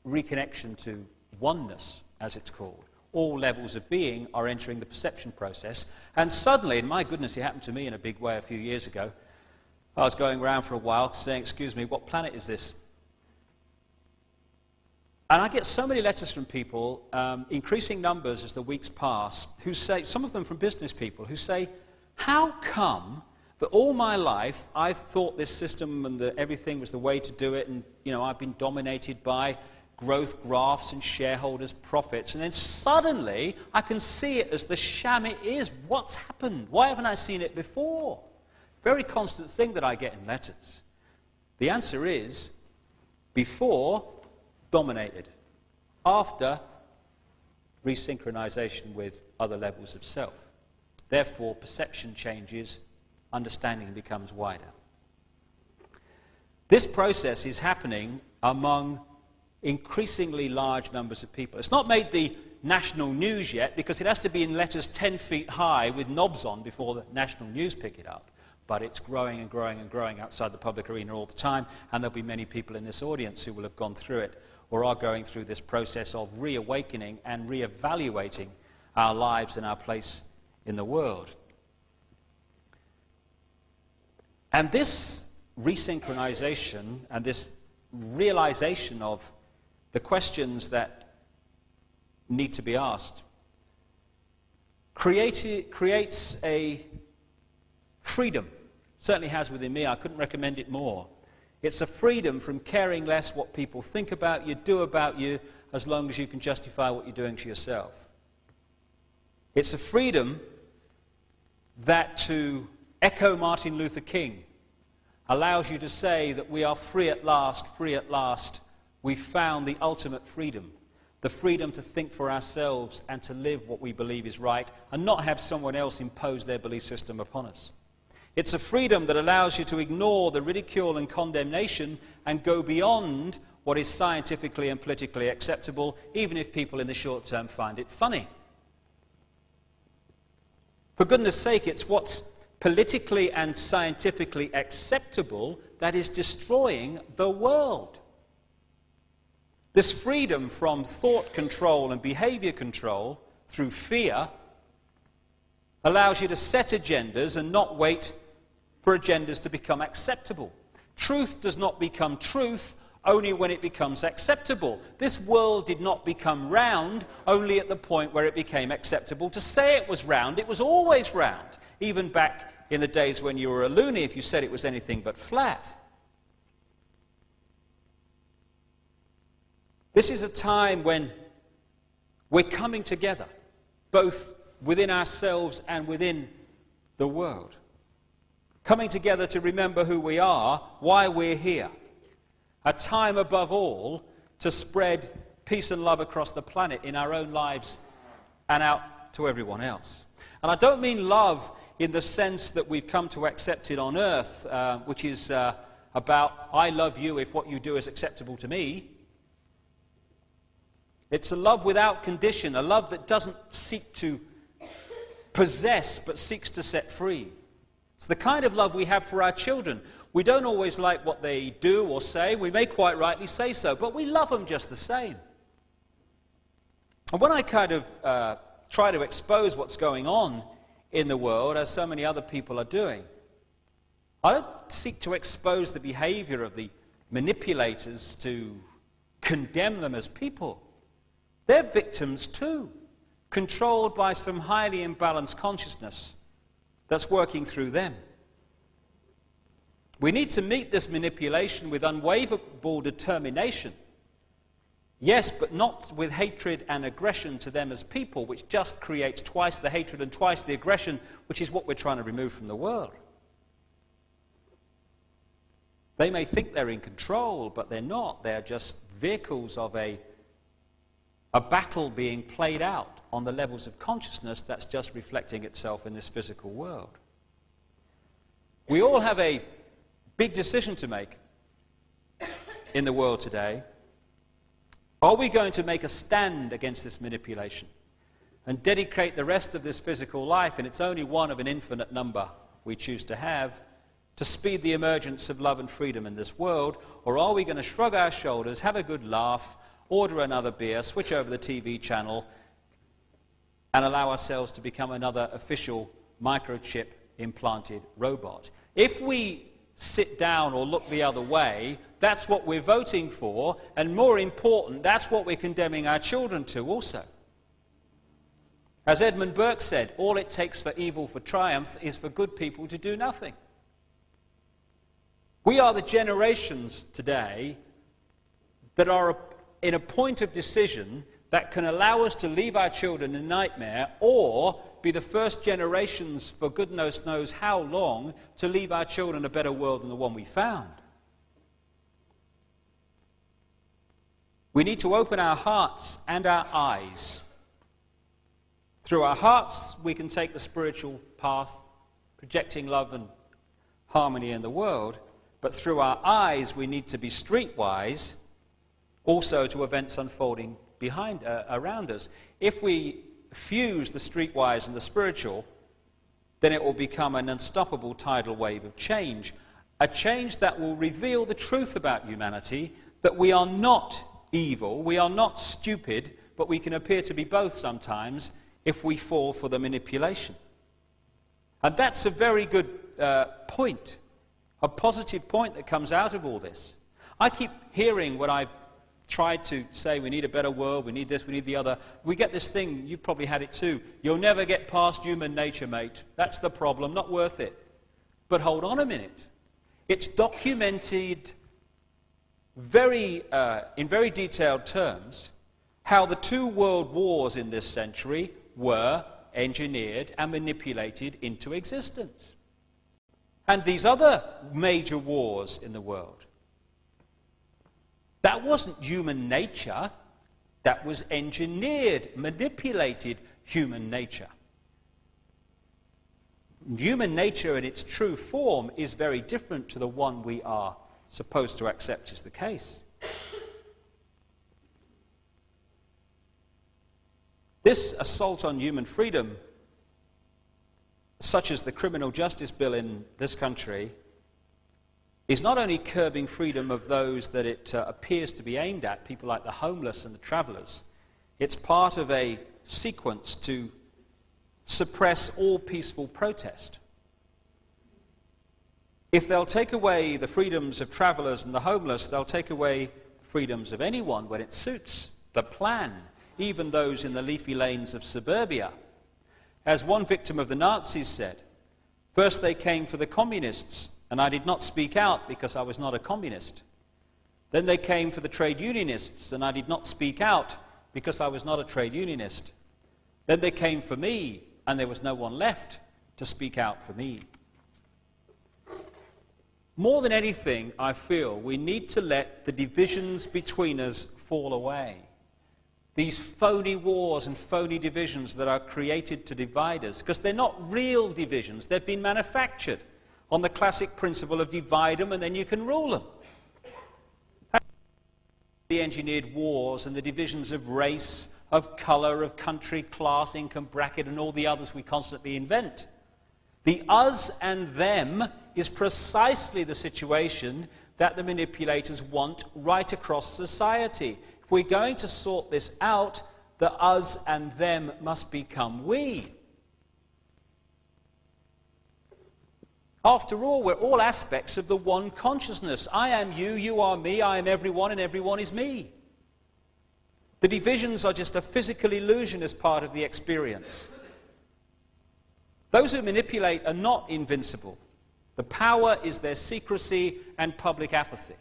reconnection to oneness, as it's called. All levels of being are entering the perception process, and suddenly, and my goodness, it happened to me in a big way a few years ago. I was going around for a while saying, excuse me, what planet is this? And I get so many letters from people, increasing numbers as the weeks pass, who say, some of them from business people, who say, how come that all my life I've thought this system and that everything was the way to do it, and I've been dominated by growth graphs and shareholders' profits, and then suddenly I can see it as the sham it is. What's happened? Why haven't I seen it before? Very constant thing that I get in letters. The answer is, before, dominated. After, resynchronization with other levels of self. Therefore, perception changes, understanding becomes wider. This process is happening among increasingly large numbers of people. It's not made the national news yet because it has to be in letters 10 feet high with knobs on before the national news pick it up. But it's growing and growing and growing outside the public arena all the time, and there'll be many people in this audience who will have gone through it or are going through this process of reawakening and reevaluating our lives and our place in the world. And this resynchronization and this realization of the questions that need to be asked creates a freedom. Certainly has within me. I couldn't recommend it more. It's a freedom from caring less what people think about you, do about you, as long as you can justify what you're doing to yourself. It's a freedom that, to echo Martin Luther King, allows you to say that we are free at last, we've found the ultimate freedom. The freedom to think for ourselves and to live what we believe is right and not have someone else impose their belief system upon us. It's a freedom that allows you to ignore the ridicule and condemnation and go beyond what is scientifically and politically acceptable, even if people in the short term find it funny. For goodness sake, it's what's politically and scientifically acceptable that is destroying the world. This freedom from thought control and behavior control through fear allows you to set agendas and not wait for agendas to become acceptable. Truth does not become truth only when it becomes acceptable. This world did not become round only at the point where it became acceptable to say it was round. It was always round, even back in the days when you were a loony if you said it was anything but flat. This is a time when we're coming together, both within ourselves and within the world. Coming together to remember who we are, why we're here. A time above all to spread peace and love across the planet in our own lives and out to everyone else. And I don't mean love in the sense that we've come to accept it on earth, which is about I love you if what you do is acceptable to me. It's a love without condition, a love that doesn't seek to possess but seeks to set free. It's the kind of love we have for our children. We don't always like what they do or say. We may quite rightly say so, but we love them just the same. And when I kind of try to expose what's going on in the world, as so many other people are doing. I don't seek to expose the behavior of the manipulators to condemn them as people. They're victims too, controlled by some highly imbalanced consciousness that's working through them. We need to meet this manipulation with unwavering determination. Yes, but not with hatred and aggression to them as people, which just creates twice the hatred and twice the aggression, which is what we're trying to remove from the world. They may think they're in control, but they're not. They're just vehicles of a battle being played out on the levels of consciousness that's just reflecting itself in this physical world. We all have a big decision to make in the world today. Are we going to make a stand against this manipulation and dedicate the rest of this physical life, and it's only one of an infinite number we choose to have, to speed the emergence of love and freedom in this world? Or are we going to shrug our shoulders, have a good laugh, order another beer, switch over the TV channel, and allow ourselves to become another official microchip implanted robot? If we sit down or look the other way, that's what we're voting for, and more important, that's what we're condemning our children to also. As Edmund Burke said, all it takes for evil for triumph is for good people to do nothing. We are the generations today that are in a point of decision that can allow us to leave our children in nightmare, or be the first generations for goodness knows how long to leave our children a better world than the one we found. We need to open our hearts and our eyes. Through our hearts we can take the spiritual path, projecting love and harmony in the world, but through our eyes we need to be streetwise also to events unfolding around us. If we fuse the streetwise and the spiritual, then it will become an unstoppable tidal wave of change. A change that will reveal the truth about humanity, that we are not evil, we are not stupid, but we can appear to be both sometimes if we fall for the manipulation. And that's a very good point, a positive point that comes out of all this. I keep hearing what I've tried to say, we need a better world, we need this, we need the other. We get this thing, you've probably had it too, you'll never get past human nature, mate. That's the problem, not worth it. But hold on a minute. It's documented in very detailed terms how the two world wars in this century were engineered and manipulated into existence. And these other major wars in the world, that wasn't human nature, that was engineered, manipulated human nature. Human nature in its true form is very different to the one we are supposed to accept as the case. This assault on human freedom, such as the criminal justice bill in this country, is not only curbing freedom of those that it appears to be aimed at, people like the homeless and the travellers. It's part of a sequence to suppress all peaceful protest. If they'll take away the freedoms of travellers and the homeless, they'll take away the freedoms of anyone when it suits the plan, even those in the leafy lanes of suburbia. As one victim of the Nazis said, first they came for the communists, and I did not speak out because I was not a communist. Then they came for the trade unionists, and I did not speak out because I was not a trade unionist. Then they came for me, and there was no one left to speak out for me. More than anything, I feel we need to let the divisions between us fall away. These phony wars and phony divisions that are created to divide us, because they're not real divisions, they've been manufactured on the classic principle of divide them and then you can rule them. The engineered wars and the divisions of race, of colour, of country, class, income bracket, and all the others we constantly invent. The us and them is precisely the situation that the manipulators want right across society. If we're going to sort this out, the us and them must become we. After all, we're all aspects of the one consciousness. I am you, you are me, I am everyone, and everyone is me. The divisions are just a physical illusion as part of the experience. Those who manipulate are not invincible. The power is their secrecy and public apathy.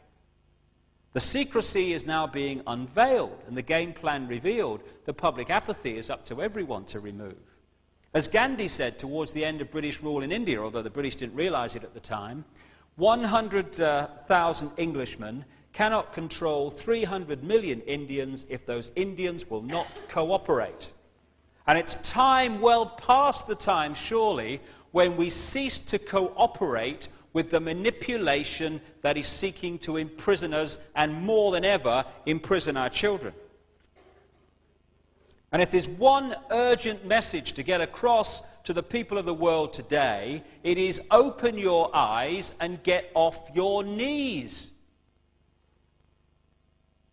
The secrecy is now being unveiled and the game plan revealed. The public apathy is up to everyone to remove. As Gandhi said towards the end of British rule in India, although the British didn't realize it at the time, 100,000 Englishmen cannot control 300 million Indians if those Indians will not cooperate. And it's time, well past the time, surely, when we cease to cooperate with the manipulation that is seeking to imprison us and more than ever imprison our children. And if there's one urgent message to get across to the people of the world today, it is open your eyes and get off your knees.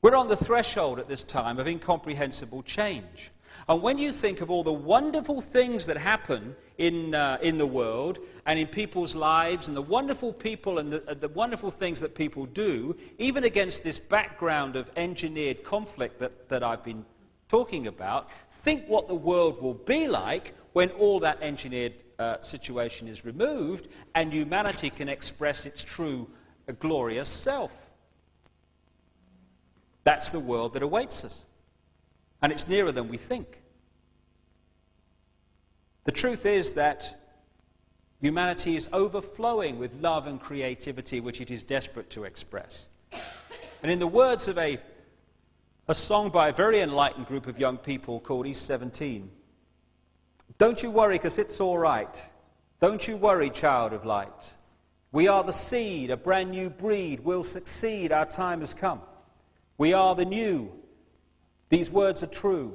We're on the threshold at this time of incomprehensible change. And when you think of all the wonderful things that happen in the world and in people's lives and the wonderful people and the wonderful things that people do, even against this background of engineered conflict that I've been talking about, think what the world will be like when all that engineered situation is removed and humanity can express its true glorious self. That's the world that awaits us. And it's nearer than we think. The truth is that humanity is overflowing with love and creativity which it is desperate to express. And in the words of a song by a very enlightened group of young people called East 17, don't you worry because it's all right. Don't you worry, child of light. We are the seed, a brand new breed. We'll succeed, our time has come. We are the new. These words are true.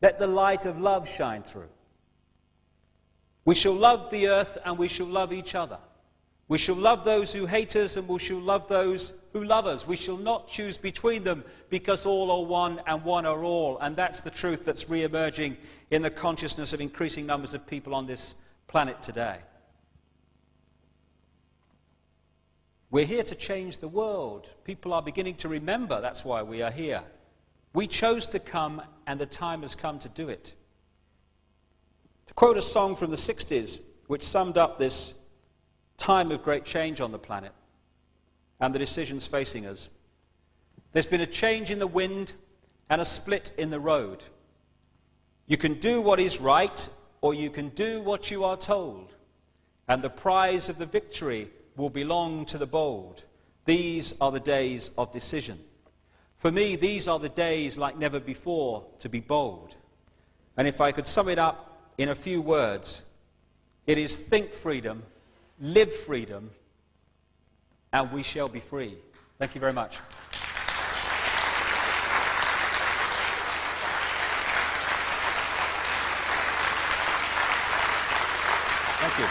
Let the light of love shine through. We shall love the earth and we shall love each other. We shall love those who hate us and we shall love those who love us. We shall not choose between them because all are one and one are all. And that's the truth that's re-emerging in the consciousness of increasing numbers of people on this planet today. We're here to change the world. People are beginning to remember that's why we are here. We chose to come and the time has come to do it. To quote a song from the 60s which summed up this time of great change on the planet and the decisions facing us. There's been a change in the wind and a split in the road. You can do what is right or you can do what you are told. And the prize of the victory will belong to the bold. These are the days of decision. For me, these are the days like never before to be bold. And if I could sum it up in a few words, it is think freedom, live freedom, and we shall be free. Thank you very much. Thank you.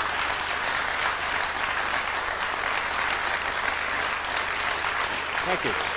Thank you.